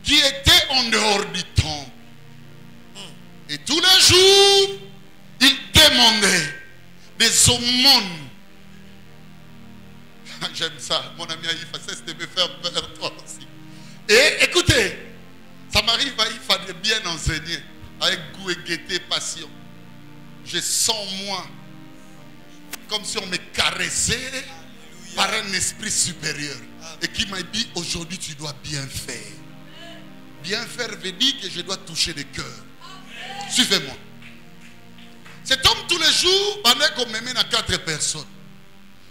qui était en dehors du temple. Et tous les jours, il demandait des aumônes. J'aime ça. Mon ami Aïfa, cesse de me faire peur, toi aussi. Et écoutez, ça m'arrive à il fallait bien enseigner avec goût et gaieté, passion. Je sens moi comme si on me caressait par un esprit supérieur et qui m'a dit aujourd'hui tu dois bien faire. Bien faire veut dire que je dois toucher le cœur. Suivez-moi. Cet homme tous les jours, on est comme même à 4 personnes.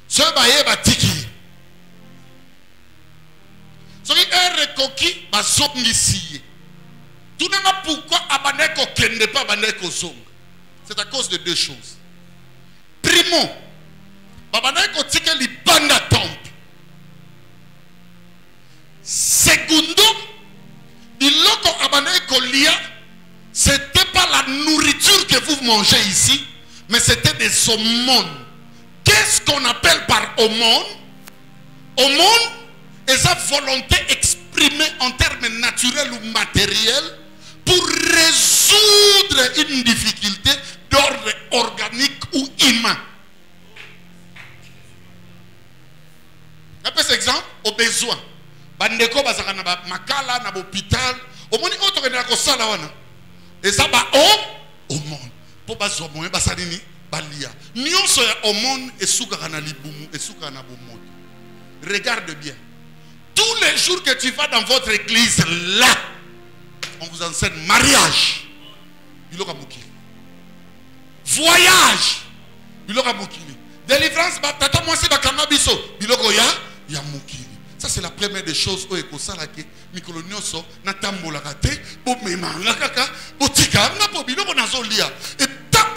Ce baye batiki. Ce qui est reconquis, bazongisiye. Tout le monde pourquoi abaneko kende pas abaneko zong. C'est à cause de 2 choses. Primo, babaneko tike li banda temple. Secondo, biloko abaneko lia, c'était pas la nourriture que vous mangez ici, mais c'était des aumônes. Qu'est-ce qu'on appelle par aumône? Aumône est sa volonté exprimée en termes naturels ou matériels pour résoudre une difficulté d'ordre organique ou humain. Un peu cet exemple, au besoin. Bandeko bazaka na makala na hôpital, au moni autre que na ko sala wana. Et ça ba au monde. Pour bazo moyen basalini balia. Nyonso ya au monde esuka na libumu, esuka na bomoto. Regarde bien. Tous les jours que tu vas dans votre église là, on vous enseigne mariage. Biloka mokili. Voyage. Biloka mokili. Délivrance tata mwasi bakanga biso. Biloko ya mokili. Ça c'est la première des choses où ekosala ke mikolo nyonso na tambola kate bo memanga kaka botika na po biloko nazolia. Et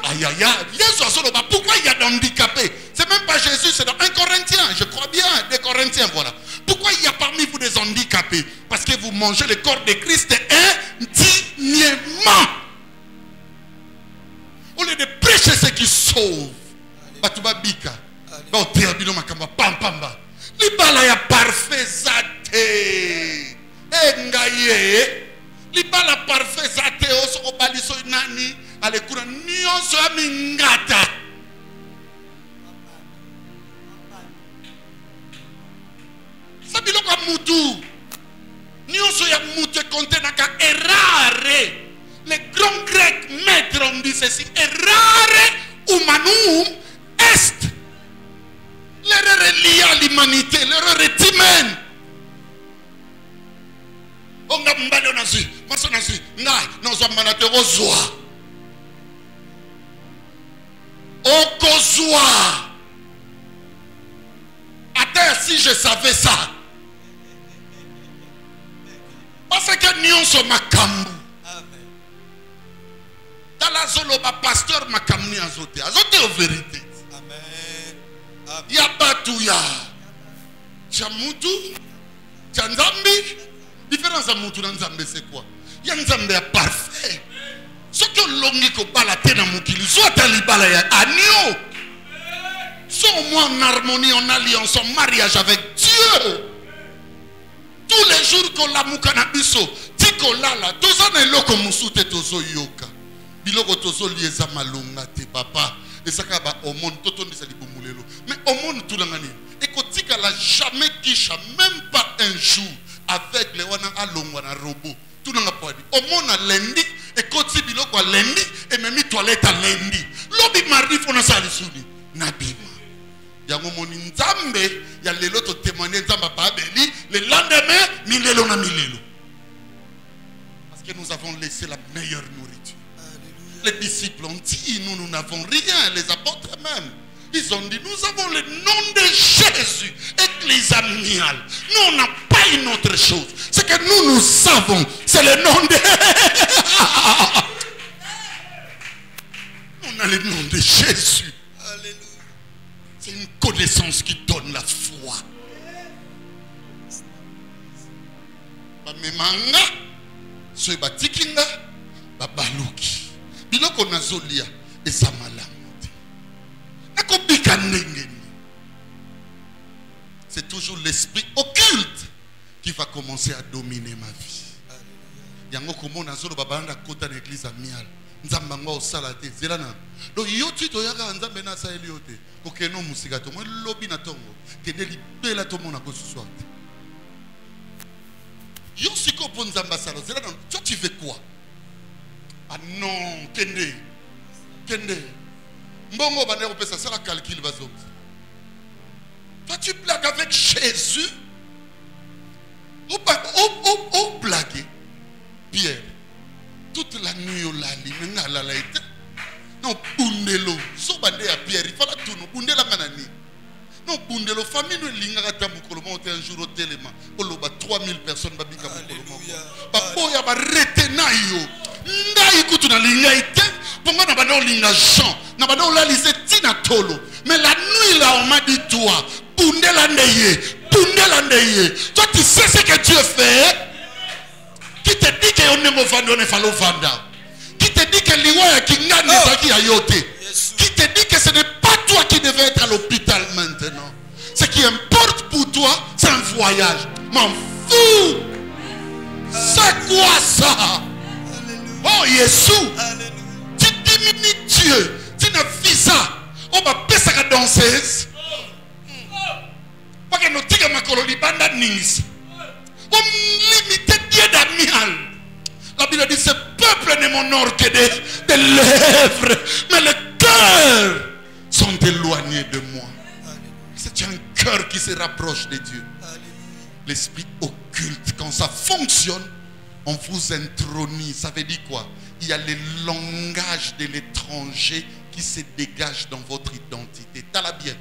aïe aïe aïe, Yesu azoloba pourquoi il y a d'handicapés? C'est même pas Jésus, c'est dans 1 Corinthiens, je crois bien, des Corinthiens, voilà. Pourquoi il y a parmi vous des handicapés? Parce que vous mangez le corps de Christ indignement. Au lieu de prêcher ce qui sauve, Batuba Bika, Baotéabino Makamba, Pampamba, Libala ya parfait zate, Engaye, Libala parfait zate, Osoko Baliso Nani, Alekuna Nyonso ya Mingata. Sabiloko mutu. Nyonso ya mutu contenaka errare. Les grands grecs maîtres ont dit ceci. Errare humanum est. L'erreur est liée à l'humanité. L'erreur est humaine. On a mbalo nazi. Maso nazi. Na, nozo manate ozwa. Okozwa. Attends, si je savais ça. Parce que nous sommes makambu. Dans la zone, le pasteur makamni azote. Azote en vérité. Amen. Yabatouya. Chamutu. Chanzambi. Différence à Moutou dans Nzambe, c'est quoi? Yanzambe est parfait. Ce que l'on ko balate na mukili. Soit talibala ya agneau. Sommes-moi en harmonie, en alliance, en mariage avec Dieu. Tous les jours qu'on la mukanabiso, tiko lala, toza na eloko musute tozo yoka. Biloko tozo lieza malunga te papa. Et ça kaba au monde, toto ndisa libumulelo. Mais au monde tout l'angani. Et kotika la jamais kisha, même pas un jour, avec les wana alongwa na robot. Tout l'anga pwadi. Au monde a lundi, et koti biloko a lundi, et même toilette à lundi. Lobi mardi fona sali suni. Nabima. Yango moni nzambe ya lelo to témoigner nzamba pa beli le lendemain milelo na milelo parce que nous avons laissé la meilleure nourriture. Alléluia. Les disciples ont dit nous n'avons rien, les apôtres même ils ont dit nous avons le nom de Jésus ecclésial. Nous on n'a pas pas une autre chose. C'est que nous savons. C'est le nom de... On a le nom de Jésus. Alléluia. C'est une connaissance qui donne la foi. Bamemanga, soy batikinga, babaluki. Biloko nazolia eza malamu te. Nakobika ndenge. C'est toujours l'esprit occulte qui va commencer à dominer ma vie. Yango komona zolo babanda kota na église amial. Nzamba ngo osala te zelana. Do yoti to yaka nzambe na sa eliote. Kokeno musika to mo lobi na tongo. Kende libela to mona ko ce soir. Yo siko po nzamba sala zelana. Toi tu fais quoi? Ah non, kende. Kende. Mbongo bande ko pesa sala calcul bazo. Toi tu blagues avec Jésus. Ou blaguer. Pierre. Toute la nuit au lali. Non, bundelo. So bande à Pierre. Il faut la tourner. Bundela manani. Non, bundelo. Famille nous linga tamukolo. Monte un jour au téléma. Oloba 3000 personnes babika mukolo. Baboya ba retena yo. Nda ikutu na linga ite. Ponga na bande linga Jean. Na bande lali c'est tina tolo. Mais la nuit là on m'a dit toi. Bundela ndeye. Bundela ndeye. Toi tu sais ce que Dieu fait. Qui te dit que on ne me vend, on ne fait vendre. Qui te dit que l'Iwa qui n'a pas qui a yoté. Qui te dit que ce n'est pas toi qui devais être à l'hôpital maintenant. Ce qui importe pour toi, c'est un voyage. M'en fous. C'est quoi ça? Oh Jésus. Tu diminues Dieu. Tu n'as vu ça. On va passer à la danseuse. Pas que nous tigres ma colonie banda nings. On limite Dieu d'amial. La Bible dit ce peuple ne m'honore que des lèvres, mais les cœurs sont éloignés de moi. C'est un cœur qui se rapproche de Dieu. L'esprit occulte, quand ça fonctionne, on vous intronise. Ça veut dire quoi? Il y a le langage de l'étranger qui se dégage dans votre identité. T'as la bien.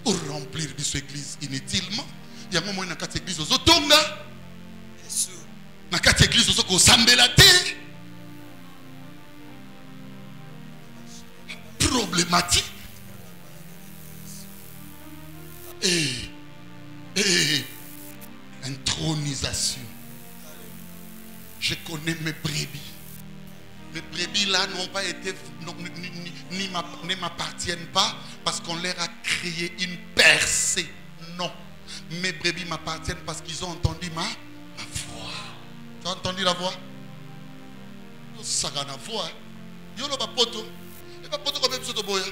Pour remplir cette église inutilement. Il y a un moment dans cette église aux Otonga. Dans cette église aux Sambelate. Problématique. Et intronisation. Je connais mes brebis. Mes brebis là n'ont pas été, ne m'appartiennent pas parce qu'on leur a créé une percée. Non. Mes brebis m'appartiennent parce qu'ils ont entendu ma voix. Tu as entendu la voix? Ça a la voix. Yo lo bapoto. Et bapoto comme ça de boya.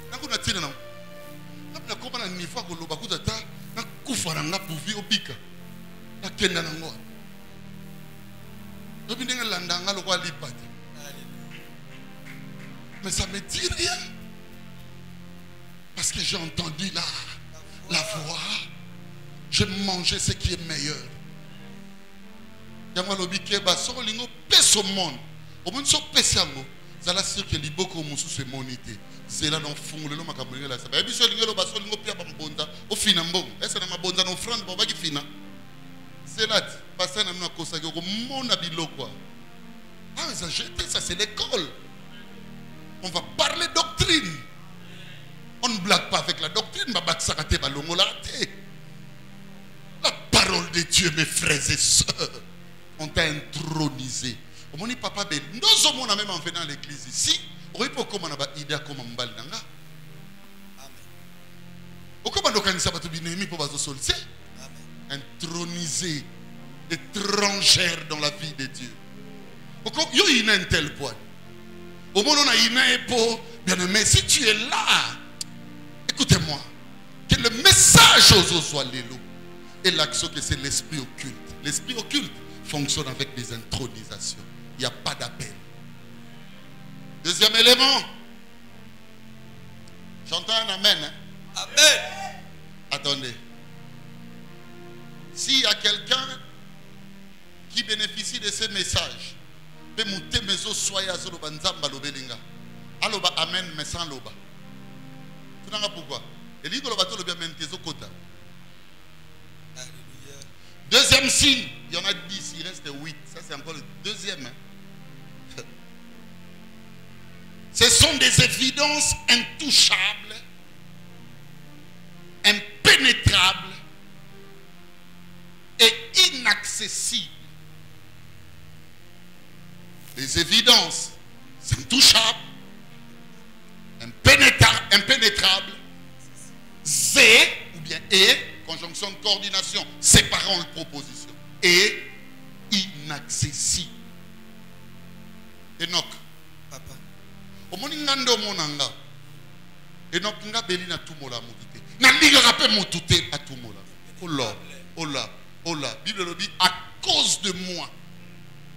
Na kuna tina na. Na koma na nifa ko lo bakuta ta na kufa na puvi obika. Na kenda na ngo. Dobi ndenga landanga lo kwa lipati. Mais ça ne me dit rien. Parce que j'ai entendu la voix. Je mangeais ce qui est meilleur. Yama lobi keba so lingo peso monde. Au moins so pesiango. Zala sûr que liboko musu se monité. C'est là non fungu le makambo la saba. Ebi so lingo lo baso lingo pia ba mbonda. O fina mbongo. Esa na mabonda no front ba ki fina. C'est là passer na mna kosa ko mona biloko. Ah ça jeter ça c'est l'école. On va parler doctrine. On ne blague pas avec la doctrine. La parole de Dieu, mes frères et sœurs, on t'a intronisé. On dit papa ben, nous sommes même en venant à l'église ici. On peut comment on a idée comment on va le nanga. Comment on a ça va binemi pour bazo solse. Intronisé, étrangère dans la vie de Dieu. Pourquoi yo il a un tel point. Au moment où on a une épaule, bien aimé, si tu es là, écoutez-moi, que le message aux soit l'élo. Et l'action que c'est l'esprit occulte. L'esprit occulte fonctionne avec des intronisations. Il n'y a pas d'appel. Deuxième élément. J'entends un amen. Hein? Amen. Attendez. S'il y a quelqu'un qui bénéficie de ces messages, peut monter meso soya zo loba nzamba lobelinga aloba amen mais sans loba. Tu n'as pas pourquoi Et lui, le bateau le bien maintenu au côté. Alléluia. Deuxième signe, il y en a 10, il reste 8. Ça, c'est encore le deuxième. Ce sont des évidences intouchables, impénétrables et inaccessibles. Les évidences intouchables, impénétrables, zé ou bien et, conjonction de coordination, séparant les propositions, et inaccessible. Enoch. Papa. Omoni ngando monanga. Enoch nga beli na tumola mutute. Na liga rappel mutute à tumola. Ola. Bible le dit à cause de moi.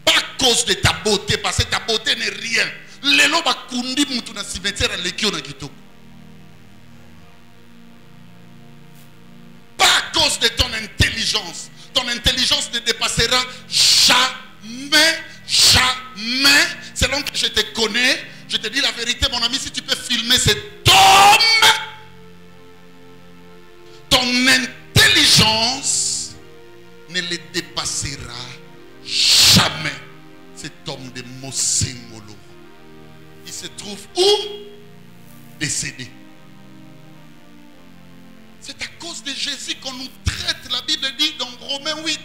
Pas à cause de ta beauté, parce que ta beauté n'est rien. Lelo ba kundi mutu na cimetière à lekio na kitoko. Pas à cause de ton intelligence. Ton intelligence ne dépassera jamais, selon que je te connais, je te dis la vérité, mon ami, si tu peux filmer cet homme, ton intelligence ne le dépassera jamais. Cet homme de Mosengolo. Il se trouve où? Décédé. C'est à cause de Jésus qu'on nous traite, la Bible dit dans Romains 8,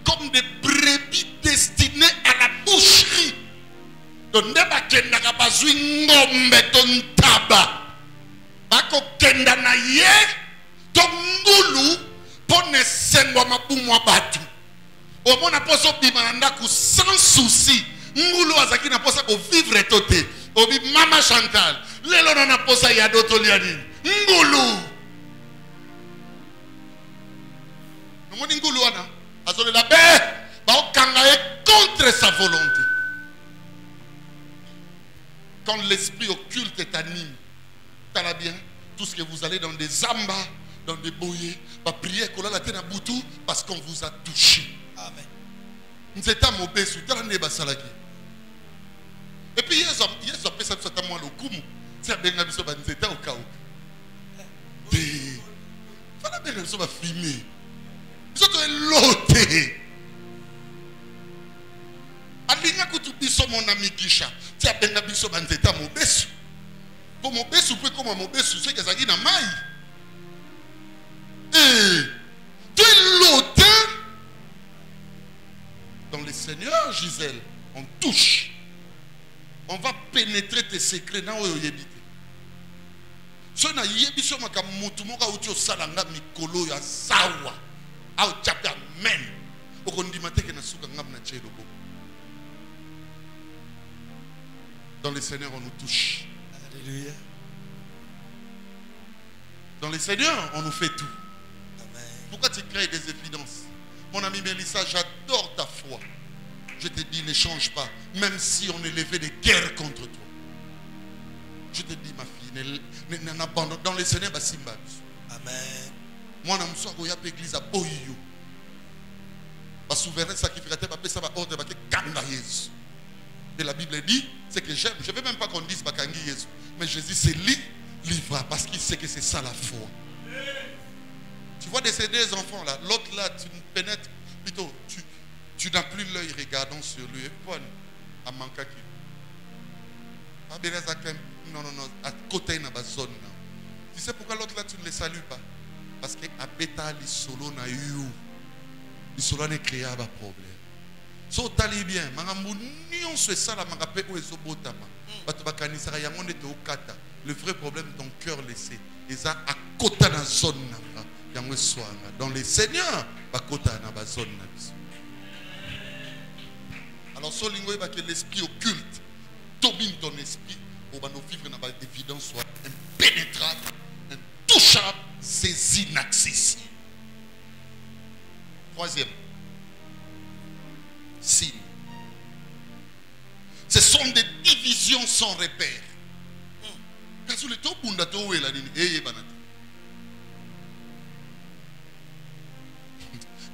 comme des brebis destinées à la boucherie. Donc, ne pas kenda ka bazui ngombe ton taba. Bako kenda na ye, ton ngulu, pone sengwa mabumwa batu. Omona poso bimanda ku sans souci. Ngulu azaki na posa ko vivre toté. Obi mama Chantal, lelo na posa ya dotoliani. Ngulu. Nomoni ngulu wana, azole la be, ba okangaye contre sa volonté. Quand l'esprit occulte t'anime, t'as bien, tout ce que vous allez dans des ambas, dans des boyers, va prier qu'on a la tête à boutou parce qu'on vous a touché. Amen. Nous étions mauvais sous terre basalaki. Et puis, il y a des gens qui ont le coup. C'est un peu de temps nous étions au cas où. Il fallait bien que nous filmer. Nous sommes lotés. Alinga kutu biso mon ami Kisha. Tia benga biso banzeta mobesu. Pour mobesu peut comme mobesu c'est que ça dit na mai. Tu es loté. Dans le Seigneur, Gisèle, on touche. On va pénétrer tes secrets dans oyebite. So na yebiso makamutu moka uti osalanga mikolo ya sawa. Au chape amen. Okondimate ke na suka ngam na chelo bo. Dans le Seigneur, on nous touche. Alléluia. Dans le Seigneur, on nous fait tout. Amen. Pourquoi tu crées des évidences? Mon ami Mélissa, j'adore ta foi. Je te dis, ne change pas. Même si on élevait des guerres contre toi. Je te dis, ma fille, n'abandonne. Dans le Seigneur, bah, Simba. Amen. Moi, je suis allé à l'église à Boyo. Ma souverain sacrificateur, ça va ordre, et la Bible dit, c'est que j'aime. Je ne veux même pas qu'on dise Bakangi Jésus. Mais Jésus se livre parce qu'il sait que c'est ça la foi. Tu vois décéder les enfants là. L'autre là, tu pénètres. Plutôt, tu n'as plus l'œil regardant sur lui. À Mankaki. Non. À côté de la zone. Tu sais pourquoi l'autre là, tu ne le salues pas? Parce que à Beta, les solos n'a eu. Les solos n'a créé un problème. So tali bien, on se ça la mangape ou ezobotama. Batubakanisa yangonde te okata. Le vrai problème ton cœur laissé. Et ça à côté dans zone nanga. Yango soanga. Dans les seigneurs, bakota na ba zone na biso. Alors so lingo ba que l'esprit occulte domine ton esprit pour nos vivre dans ba évidence soit impénétrable, intouchable, c'est inaccessible. Troisième signe. Ce sont des divisions sans repère.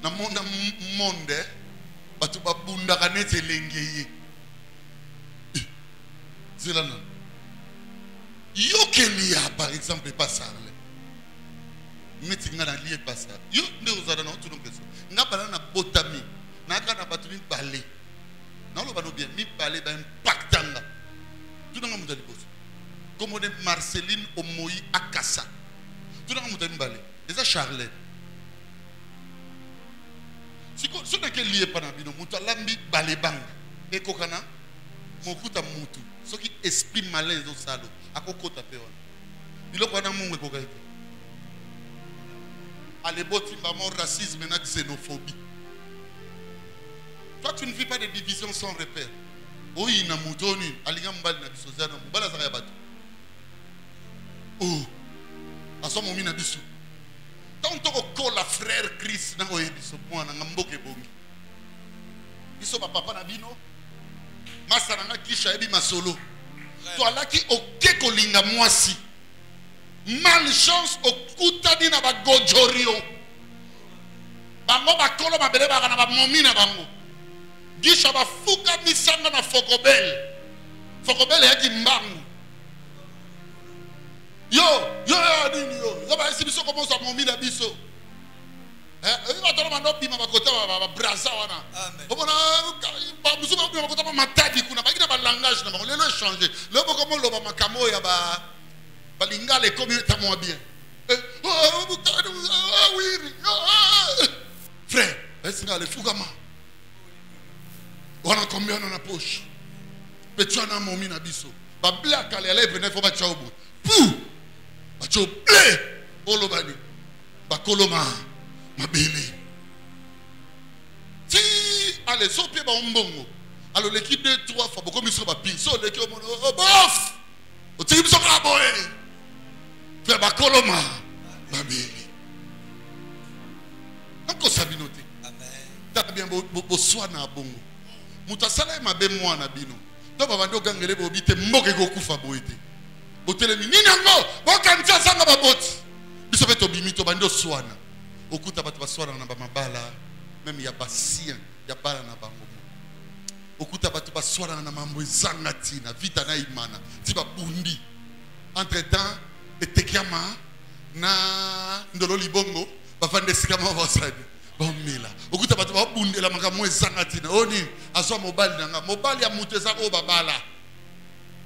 Dans le monde, batu babunda kanete lengeye. C'est là non. Yokelia par exemple pas ça. neti nga na lié pas ça yo nde ozala na otu question nga bana na botami na ka na batu mi balé na lo bano bien mi balé ba impactanga tu nga mudali boso comme de Marceline Omoyi Akassa tu nga mudali balé déjà Charlotte si na ke lié pas na bino mutu lambi balé bang e kokana mokuta mutu soki esprit malaise au salo akokota pe wana biloko wana mungu ekokaite aleboti maman racisme et xénophobie. Toi tu ne vis pas de division sans repère. Oui na mutoni alinga mbali na biso zana mbala zaka ya bato. Oh aso momi na biso. Tant to ko la frère Christ na oye biso mwana ngamboke bongi. Biso ba papa na bino. Masa na kisha ebi masolo. To alaki okeko linga mwasi. Malchance okutani na bagojorio bango bakolo mabele baka na bamomi na bango gisha bafuka misanga na fokobel yaki mbangu yo nini yo ba esi biso komo sa momi na biso ba tolo mando bima bakota ba braza wana obona ba musu ba bakota ba matadi kuna ba kina ba langage na bango lelo changer le bokomo lo ba makamo ya ba balinga les communautés moins bien. Frère, est-ce que les fugama? On a combien dans la poche? Petit on a mon mina biso. Ba black à l'aile venait faut ba chaobu. Pou! Ba chaobu. Olo bani. Ba koloma. Ma belle. Si allez sopie ba mbongo. Alors l'équipe 2-3 fois beaucoup miso ba pin. So l'équipe oh bof. O tiki biso ka boy. Frère bakoloma babeli encore sabinote amen ta bien bo soana bongo mutasala mabe mwana bino to baba ndo gangele bo bite mboke ko kufa boite botelemi nini ngo bokanza sanga baboti biso beto bimito bando soana okuta bato baswana na ba mabala même ya basien ya bala na bango okuta bato baswana na mambo ezanga tina vita na imana ti babundi entre temps etekiama na ndolo libongo bafande sikama basadi bomila okuta bato babundela makambo ezanga tina oni azwa mobali nanga mobali ya mutu eza ko babala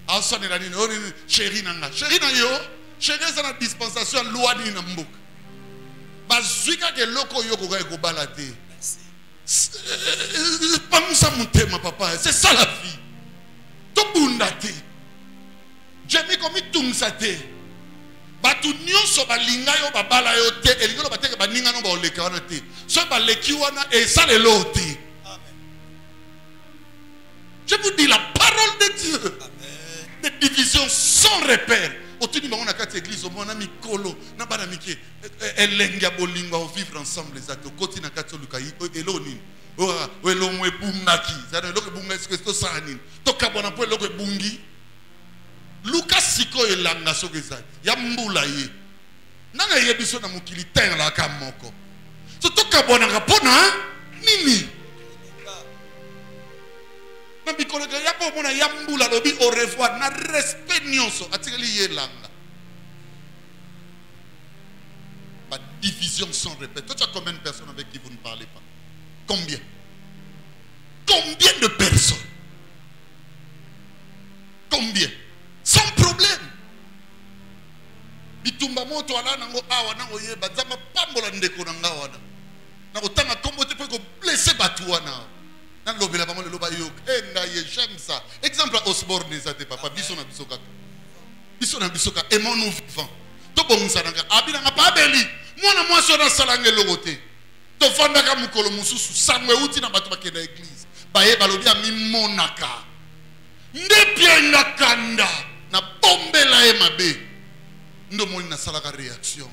asonela nini oni chéri nanga chéri na yo chéri eza na dispensation loi nini na mboka bazwika ke loko yo koka ekobala te pamusa mutema papa c'est ça la vie tobunda te jemi komi tumsa te batu nyonso balinga yo babala yo te elingo bateke baninga no ba oleka wana te so baleki wana esalelo te amen. Je vous dis la parole de Dieu. Amen. Des divisions sans repère. Otuni bango na kati église o mona mikolo na bana mike elenga bolinga o vivre ensemble les ato koti na kati lukai eloni o elomwe bungaki zana eloko bunga esko sani to kabona po eloko bungi Lucas siko elanga sogezaki ya mbula ye nanga yebiso na mukili ten la kamoko so toka bona kapona nini na bikolo ya po mona ya mbula lobi au revoir na respect nyonso atikeli yelanga pas division sans répète. Toi tu as combien de personnes avec qui vous ne parlez pas? Combien de personnes? Combien? Sans problème. Bitumba moto ala nango awa nango yeba zama pambola ndeko nanga wana. Na otanga kombo te ko blesser batu wana. Na lobela bango le loba yo nga ye j'aime ça. Exemple Osborne ezate papa biso na biso kaka. Biso na biso ka aimons-nous vivants. To bongisa nanga abina nga pa beli. Mwana mwasi na salange logote. To fanda ka mukolo mususu samwe uti na batu bakenda église. Baye balobi a mimonaka. Ndepia ngakanda na bombela e mabe ndo moni na salaka réaction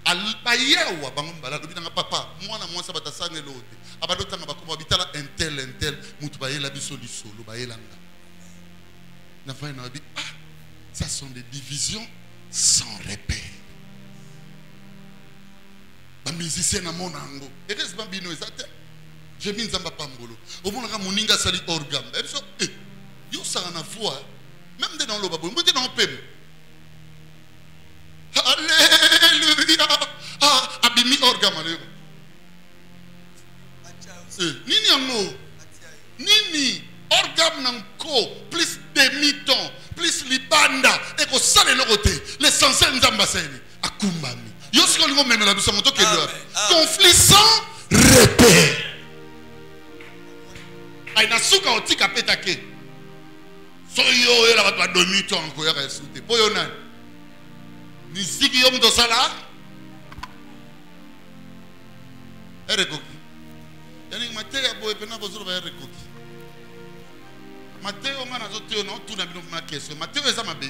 albayewa bango mbala lobi na papa mwana mwasa batasange lote abadota na bakoma bitala intel mutu bayela biso lisolo bayelanga na fa na bi ça sont des divisions sans repère ba musicien na monango eres bambino ezate je min zamba pambolo obona ka moninga sali orgam ebiso yo sanga na voix même dans le babou, dans le pème. Alléluia. akumbami. Yo ce qu'on même la biso moto que Amen. conflit sans repère. Ay na suka otika petake. So yo la ba domi to encore ya souté. Po yo nan. Ni siki yo mto sala. Erekoki. Yani mateya boy pena bozolo ba erekoki. Mateo ngana zote no tout na bino ma question. Mateo eza mabe.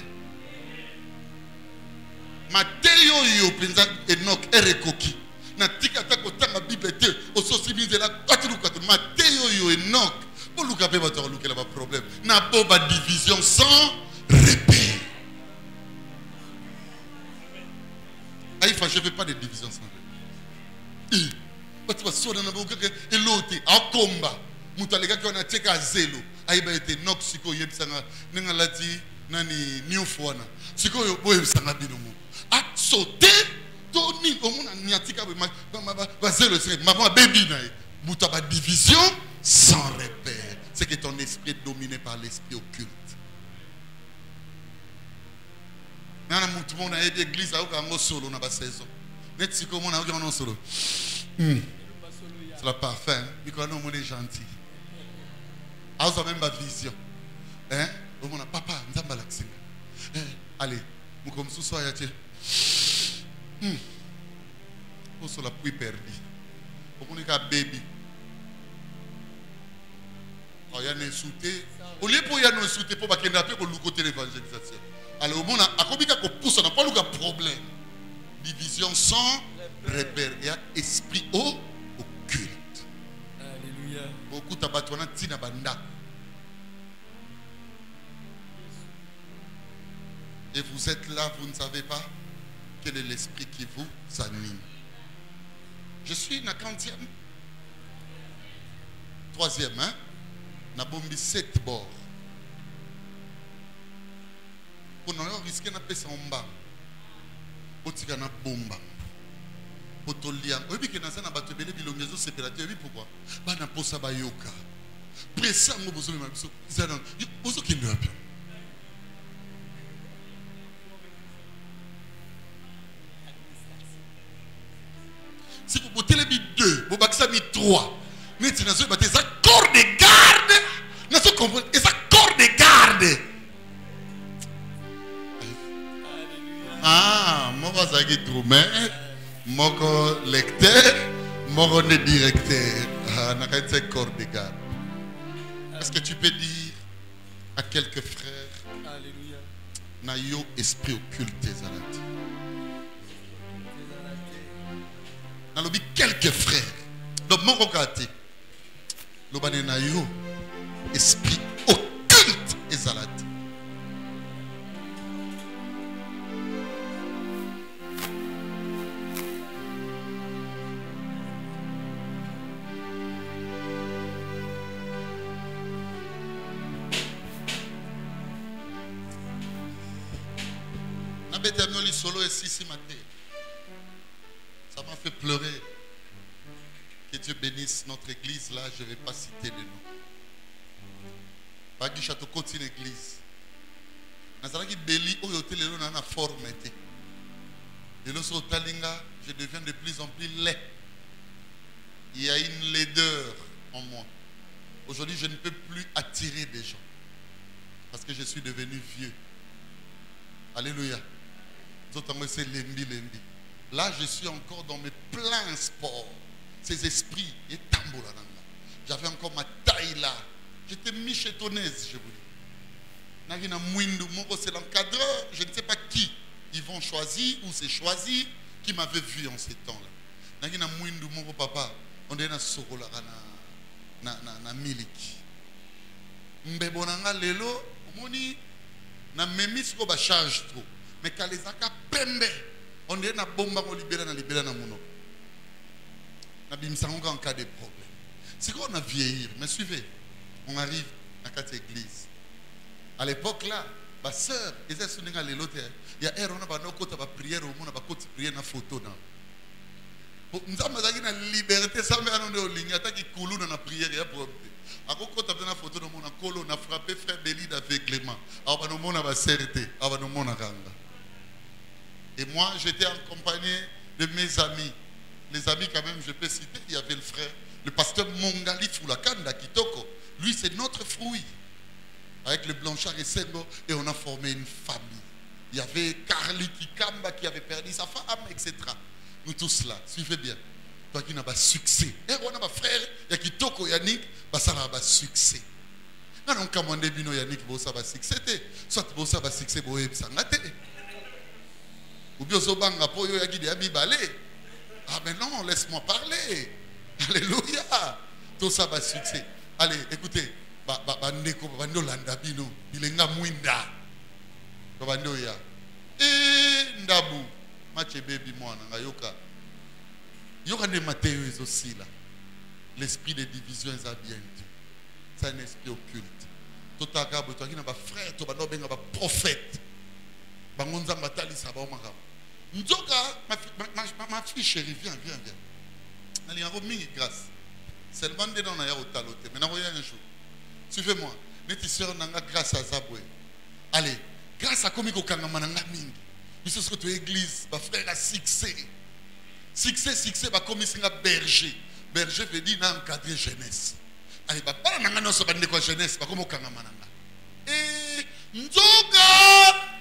Mateo yo penza Enoch erekoki. Na tika ta kotanga Bible te ososi bizela katiluka te. Mateo yo Enoch. Pour Luka pe bato Luka la problème. Na boba division sans repère. Aïfa, je ne veux pas de division sans repère. Parce que si on a beaucoup de l'autre, à combat, mutalega qui on a teka à zélo. Aïba était Enoch siko yebsanga nenga lati nani new fwana. Siko yo boye sanga binomo. A sauter toni omuna niatika ba zélo c'est maman baby na mutaba division sans repère. C'est que ton esprit est dominé par l'esprit occulte. Nana mutu mona aide église a oka solo na ba saison. Net siko mona oka no solo. C'est la parfum, mais quand on est gentil. A osa même ba vision. Hein? O mona papa nzamba laksinga. Allez, muko msuso ya che. O so la puis perdu. O mona ka baby. Il y a un insulté. Au lieu pour y avoir un insulté pour qu'il y ait un côté de l'évangélisation. Alors, au monde, à combien qu'on pousse, on n'a pas le problème. Division sans repère. Il y a esprit occulte. Alléluia. Beaucoup de bâtons tina banda. Et vous êtes là, vous ne savez pas quel est l'esprit qui vous anime. Je suis na 40e. 3e, hein? Na bombi 7 bords. Pour nous risquer na pesa omba. Otika na bomba. Potolia. Obi ke na sana batebele bilongezo separateur. Oui pourquoi? Ba na posa ba yoka. Pressa ngo bozo ma biso. Zana. Bozo kende wapi? Si vous botez les 2, vous bakisa mi 3. Mais tu n'as pas des accords de garde. Nous avons des accords de garde. Ah, moi, je suis trouvé. Moi, lecteur. Moi, je suis directeur. Ah, nous avons des accords de garde. Est-ce que tu peux dire à quelques frères, Alléluia. Nayo esprit occulte Zalati. Nalobi quelques frères. Donc, mon regardé. L'obane Nayo esprit occulte Zalati. Solo et Sissi Maté. Ça m'a fait pleurer. Que Dieu bénisse notre église là, je ne vais pas citer de nom. Pas du château côté l'église. Nazaraki Beli au hôtel et l'on a forme. Et le sur Talinga, je deviens de plus en plus laid. Il y a une laideur en moi. Aujourd'hui, je ne peux plus attirer des gens. Parce que je suis devenu vieux. Alléluia. C'est lembi. Là, je suis encore dans mes pleins sports. Ces esprits, et tambourana. J'avais encore ma taille là. J'étais michetonnaise, je vous dis. Nagina Mouindou, c'est l'encadreur, je ne sais pas qui. Ils vont choisir ou c'est choisi qui m'avait vu en ces temps-là. Nagina Mouindou, mon papa, on est dans Sorola, na miliki. Mbebonanga lelo, moni, na memis ko ba charge trop. Mais quand les aka pembe, on est na bomba ko libéra na mono. Na bimsango en cas de problème. C'est qu'on a vieillir, mais suivez. On arrive à cette église. À l'époque là, ma sœur, ils étaient soutenus à l'autre. Il y a un on a pas côté ba prière au monde, ba côté prière na photo na. Nous avons la liberté, ça me a donné ligne attaque qui coulou dans la prière et après. À côté de la photo de mon colo, on a frappé frère Béli d'aveuglement. Alors nous mon a certé, alors nous mon a ganga. Et moi, j'étais accompagné de mes amis. Les amis, quand même, je peux citer, il y avait le frère, le pasteur Mongali Fulakanda Kitoko. Lui, c'est notre fruit. Avec le Blanchard et Sengo, et on a formé une famille. Il y avait Carly Kikamba qui avait perdu sa femme, etc. Nous tous là, suivez bien. Toi qui n'as pas succès. Et on a un frère, il y a Kitoko Yannick, ça n'a pas succès. Nous avons commandé Bino Yannick, ça va succès. Soit ça va succès, ça va succès. Ou bien Zobanga po yo yaki de Abibale. Ah mais non, laisse-moi parler. Alléluia. Tout ça va succès. Allez, écoutez. Bandeko bando landa bino. Bilenga mwinda. Bando ya. Ndabu. Mache baby mwana ngayoka. Yoka ne Matthéo aussi là. L'esprit de division est bien. C'est un esprit occulte. Tout à gabo toi qui n'a pas frère, toi bando benga ba prophète. Bangonza matali ça ba omaka. Nzoka, ma fille chérie, viens. Elle a remis grâce. C'est le bandé dans la talote. Maintenant, regarde un jour. Suivez-moi. Neti sœur nanga grâce à Zaboué. Allez, grâce à Komiko Kangamananga Mingi. Il se trouve église, ma frère a succès. Succès, ma commission a berger. Berger veut dire encadrer jeunesse. Allez, pas nanga non so bande quoi jeunesse, pas comme Kangamananga. Et Nzoka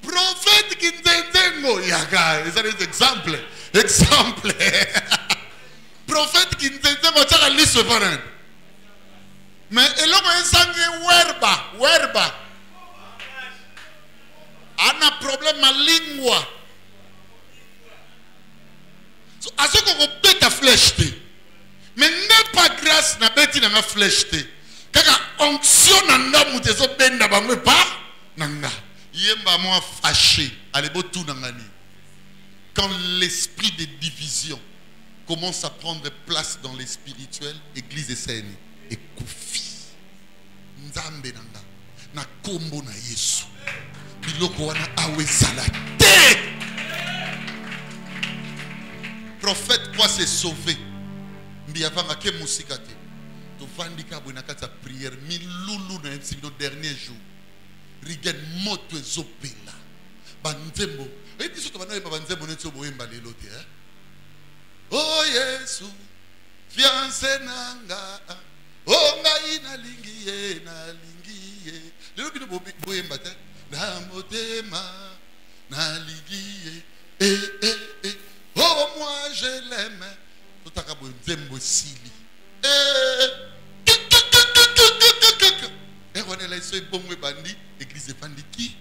prophète qui n'entengo yaga, c'est un exemple. Prophète qui n'entengo tu as la liste foraine. Mais elle a un sang werba. Ana problème à lingua. So aso ko beta flèche. Mais n'est pas grâce na beti na ma flèche. Kaka onction na ndamu tezo benda bangwe pa nanga. Yemba moi fâché. Allez, tout nangani. Quand l'esprit de division commence à prendre place dans les spirituels, église et scène, et koufi. Nzambe nanga. Na kombo na Yesu. Biloko wana awe salate. Prophète quoi se sauver. Mbiavanga ke musikate. To vandika bwena kata prière. Mi loulou na nos derniers jours. Rigen moto ezopela banzembo ebiso to bana banzembo netso boyemba lelo te oh Yesu fiancé nanga oh ngai nalingiye lelo bino boyemba te na motema nalingiye oh moi je l'aime totaka bonzembo sili et on est là, c'est bon, bandi, église bandi qui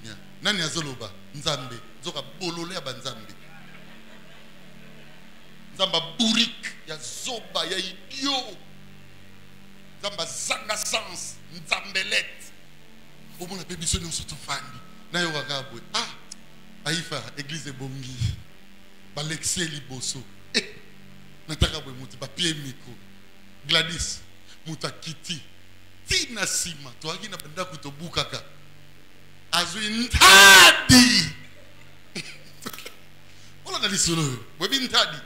vient. Nani azoloba, Nzambe, zoka bolole ya banzambe. Nzamba burik, ya zoba, ya idiot. Nzamba zanga sens, Nzambelet. Au moins la pébition nous surtout fandi. Na yo kakabwe. Ah, aifa, église bongi. Ba Lexie liboso. Nataka bwe muti ba pied miko. Gladys, muta kiti. Tina sima, toi qui n'a pas d'ailleurs que bukaka. Azuintadi. Voilà la liste là. Webintadi.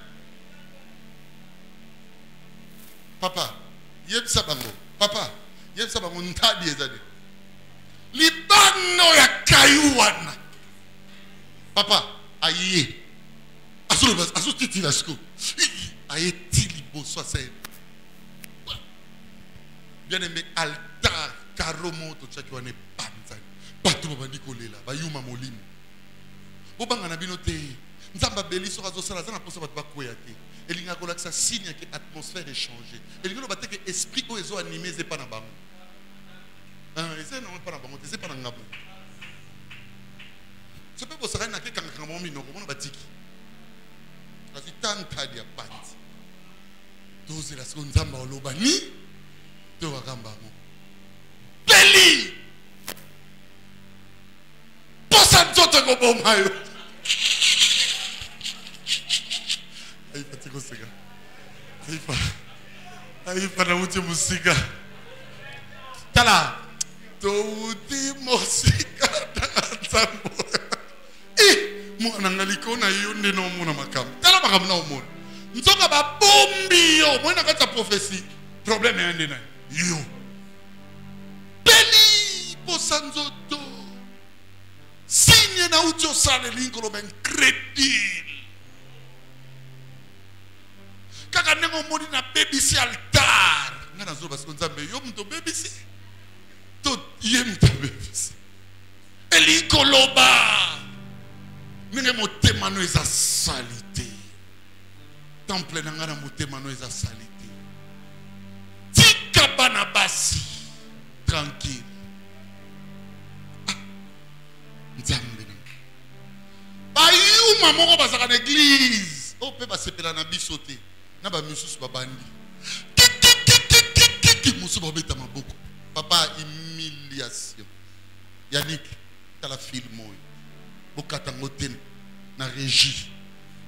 Papa, yeb sabango. Papa, yeb sabango ntadi ezade. Libano ya kayuana. Papa, aye. Azu titi la sko. Aye tili boso c'est. Bien-aimé, altar, karomo, tout ça qui est panzani. Pas tout le monde dit qu'on est là. Bayuma molim. Bobanga na binote. Nzamba beli sera zosala zana posa batba koyate. Elinga kola ça signe que atmosphère est changée. Elinga lo batte que esprit o ezo animé c'est pas na bango. C'est non pas na bango, c'est pas na ngabo. Ce peut posa na ke kanga mo mino ko na batiki. Kasi tanta dia panzi. Doze la seconde nzamba olobani. Beli posa nzoto ngo mayo ai patiko sega ai pa na uti musika tala to uti musika tanzambo mwana ngaliko na yonde no mona makam tala makam na omona nzoka ba bombi yo mwana kata prophétie problème est un dénain. Yo. Beli posanzoto. signe na uti osala elingi koloba incrédule kaka ndenge omoni na bebisi altar nga nazoba siko nzambe yo moto obebisi to ye moto obebisi elingi koloba ndenge motema no eza sali te temple na nga na motema no eza sali te tika bana basi tranquille nzambe bayuma moko bazaka na église o mpe basepela na biso te na bamisusu babandi mosusu babeta maboko papa humiliation Yannick tala film oyo bokata ngo te na régie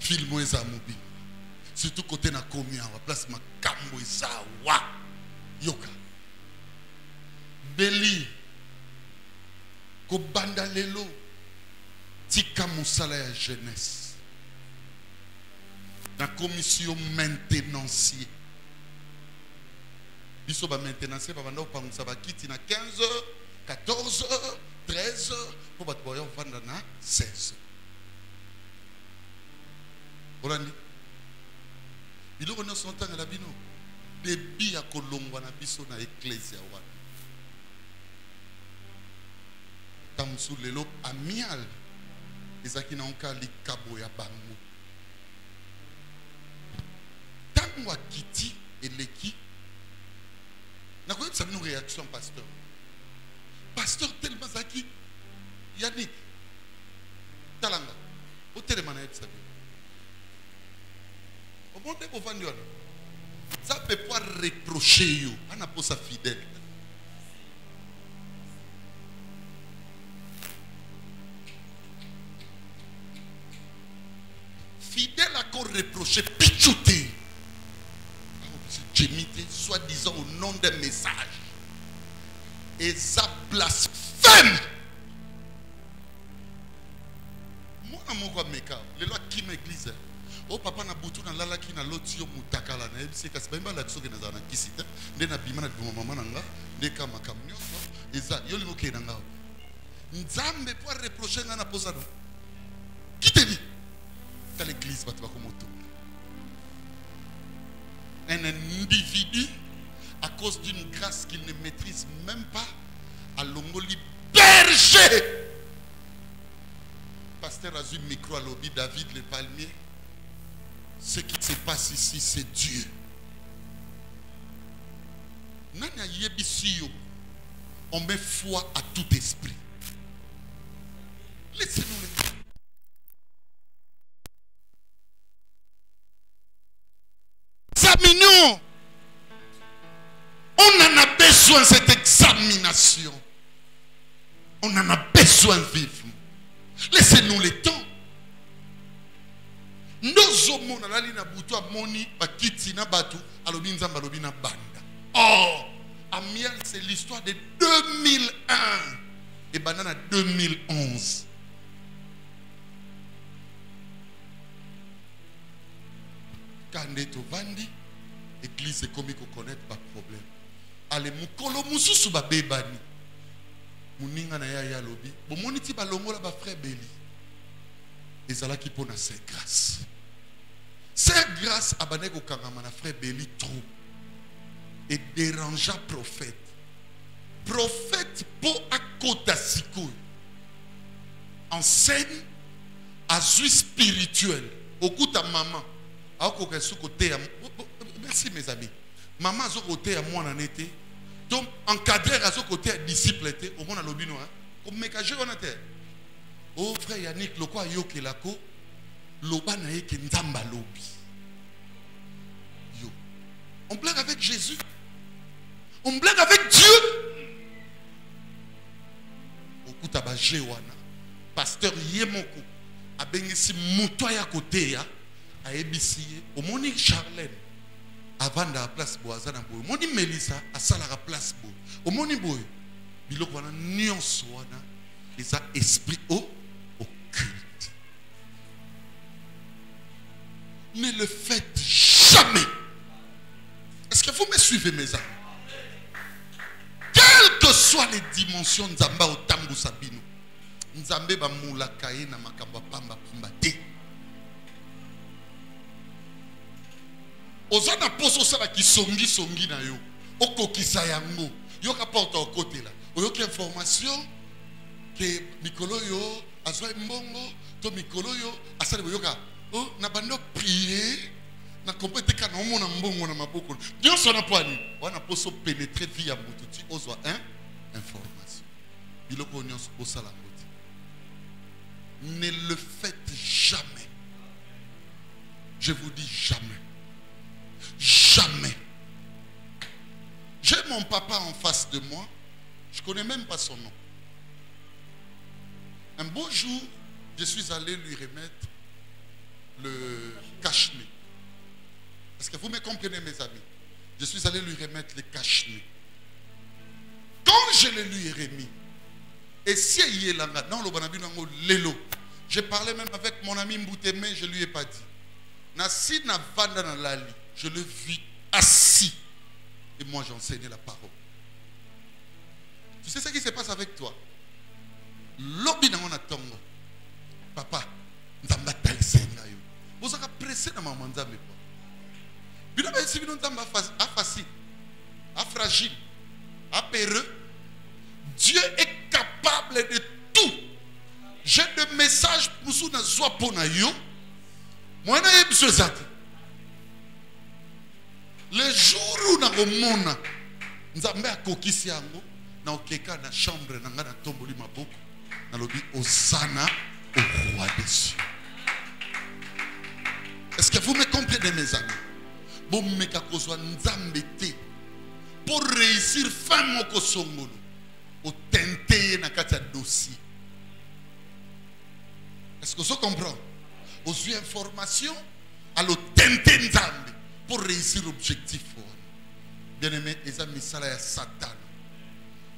film oyo eza mobile surtout côté na komi awa place makambo eza wa yoka beli kobanda lelo tika mosala ya jeunesse na commission maintenancier biso ba maintenancier babanda kopangisa bakiti na 15 14 13 po bato boya ovanda na 16 olandi biloko nyonso otangela bino debi ya kolongwa na biso na eklesia wana tamusu lelo amial ezaki na onka likabo ya bango tango akiti eleki nakoyebisa bino réaction pasteur tellement zaki Yannick talanga otelema na yebisa bino omonde bovandi wana ça peut pas reprocher yo ana posa fidèle fidèle encore reproché pichouté gémité soi-disant au nom d'un message et ça blasphème moi mon quoi meka les lois qui m'église oh papa na butu na lala ki na loti yo mutakala na ebisi kasi ba mbala tsoke na zana kisita nde na bima na mama nanga nde kama kamnyoso eza yo lingo ke nanga nzambe pour reprocher nga na posa no kiteli à l'église va te voir comme auto un individu à cause d'une grâce qu'il ne maîtrise même pas à l'ongoli berger pasteur Azul micro à lobby David le palmier ce qui se passe ici c'est Dieu nana yebisiyo on met foi à tout esprit laissez-nous le faire. Examinons. On en a besoin de cette examination. On en a besoin vivement. Laissez-nous le temps. Nos hommes na lali na butu amoni bakiti na batu alobi nzamba alobi na banda. Oh, Amiel c'est l'histoire de 2001 et banana 2011. Kande to vandi église est comme qu'on connaît pas problème. Allez mukolo mususu ba bebani. Muninga na ya lobi. Bo moniti ba longola ba frère Beli. Ezala ki pona c'est grâce. C'est grâce à baneko kangama na frère Beli trop. Et dérangeant prophète. Prophète po akota siko. Enseigne azui spirituel. Okuta maman. Merci mes amis. Maman a côté à moi en été. Donc encadré à ce côté disciple au monde à l'obino. Comme mécagé on a terre. Oh frère Yannick, le quoi yoke lako, loba na yeke nzamba lobi. Yo. On blague avec Jésus. On blague avec Dieu. Okuta ba jewana. Pasteur Yemoko a bengisi mutoya côté ya. A ebisiye omoni Charlène avant da place boazana boy omoni Melissa a salara place boy omoni boy biloko wana nyonso wana eza esprit occulte. Ne le faites jamais. Est-ce que vous me suivez mes amis? Quelles que soient les dimensions nzamba otambu sabino nzambe ba mulaka ye na makambo pamba pamba te. Ozana poso sala ki songi na yo. Okokisa yango. Yo ka porta au côté là. Oyoki information que mikolo yo azwa mbongo to mikolo yo asali boyoka. Oh na bando prier na kompete kana omona mbongo na maboko. Dieu sona poani. Wana poso pénétrer via mututi ozwa information. Biloko nyonso osala ngoti. Ne le faites jamais. Je vous dis jamais. Jamais. J'ai mon papa en face de moi. Je ne connais même pas son nom. Un beau jour, je suis allé lui remettre le cache-nez. Est-ce que vous me comprenez, mes amis? Je suis allé lui remettre le cache-nez. Quand je le lui ai remis, et si il est là, je parlais même avec mon ami Mbouteme, je ne lui ai pas dit. Nasi na vanda na lali, je le vis assis. Et moi j'enseignais la parole. Tu sais ce qui se passe avec toi? Lobi na ngona tongo. Papa, nzamba talisenga yo. Vous avez pressé na maman nzambe quoi. Bino ba esi bino nzamba afasi, fragile, apéreux. Dieu est capable de tout. J'ai des messages pour sou na zwa pona yo. Moi na yebso zati. Le jour où na komona nzambe akokisi yango na okeka na chambre na ngana tomboli maboko na lobi osana au roi des cieux. Est-ce que vous me comprenez, mes amis? Bon meka kozwa nzambe te pour réussir fin moko songolo o tenter na kati ya dossier. Est-ce que vous comprenez? Aux informations à le tenter nzambe pour réussir l'objectif. Bien aimé, les amis, ça est Satan.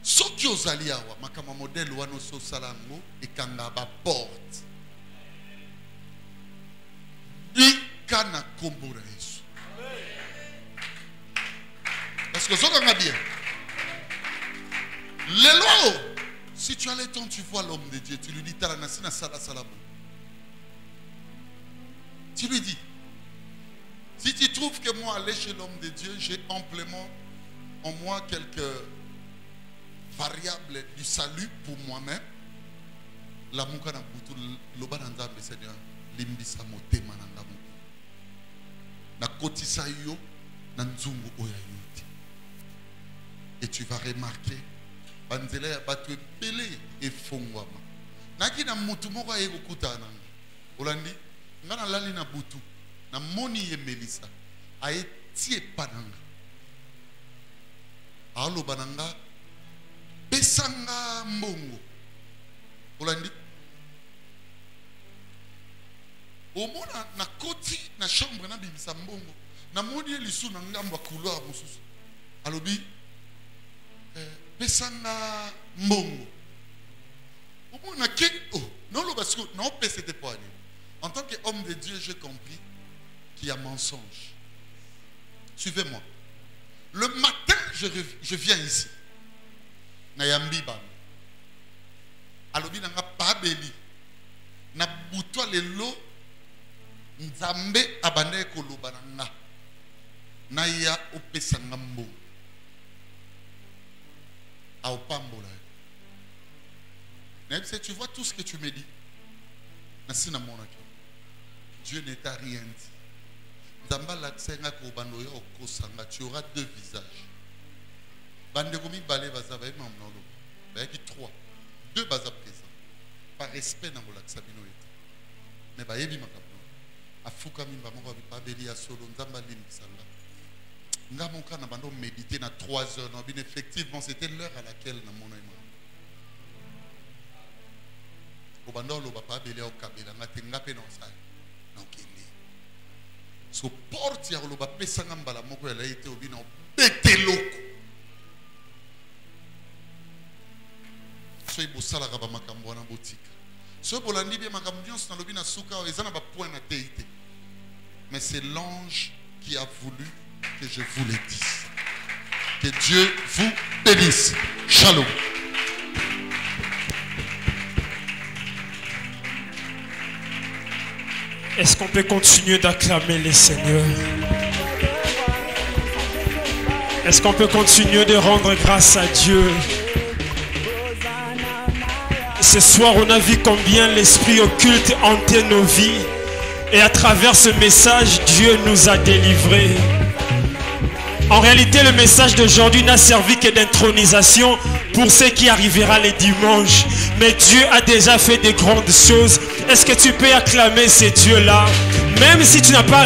Ce qui est aux alliés, ma modèle ou nos salango et kangaba porte. Ikana kombura Yesu. Est-ce que ça va bien? L'élo, si tu as le temps, tu vois l'homme de Dieu, tu lui dis Taranasina Sala Salamo. Tu lui dis. Si tu trouves que moi, aller chez l'homme de Dieu, j'ai amplement en moi quelques variables du salut pour moi-même, la mukana butu loba nzambe Seigneur limbisa motema na ngamu na kotisa yo na nzungu oya yote. Et tu vas remarquer banzela ya batu ebele efongwama naki na mutu moko ayekokutana olandi ngana lali na butu na moni ye Melissa aye tie pananga alo bananga pesanga mbongo olandi omona na koti na chambre na bimisa mbongo na moni ye lisu na ngamba couloir mususu alobi pesanga mbongo omona ke oh non lo parce que non pese te poigne. En tant qu'homme de Dieu, j'ai compris qu'il y a mensonge. Suivez-moi. Le matin, je viens ici. Nayambi ban. Alobi nanga pa beli. Na butwa lelo nzambe abane koloba nanga. Naya opesa ngambo. A opambola. Tu vois tout ce que tu me dis. Nasina monaki. Dieu ne t'a rien dit. Tu auras deux visages. Trois. Deux bases présents. Par respect dans la Sabino. Mais bayebi makabno. Afuka mimba moko babeli ya solo nzamba limbisanga. Nga monka na bando méditer na 3 heures. Non, bien effectivement, c'était l'heure à laquelle na mona ima. Obando lo bapa beli au kabela ngate ngape na osai. Na okende. So porte ya lo bapa pesanga mbala moko ya laite obina beteloko. So ibosala ka ba makambo na botika. So bolandi bien makambo nyonso na lobina suka ezana ba point na teite. Mais c'est l'ange qui a voulu que je vous le dise. Que Dieu vous bénisse. Shalom. Est-ce qu'on peut continuer d'acclamer les Seigneurs? Est-ce qu'on peut continuer de rendre grâce à Dieu? Ce soir, on a vu combien l'esprit occulte hantait nos vies. Et à travers ce message, Dieu nous a délivrés. En réalité, le message d'aujourd'hui n'a servi que d'intronisation pour ce qui arrivera les dimanches. Mais Dieu a déjà fait de grandes choses. Est-ce que tu peux acclamer ces dieux-là? Même si tu n'as pas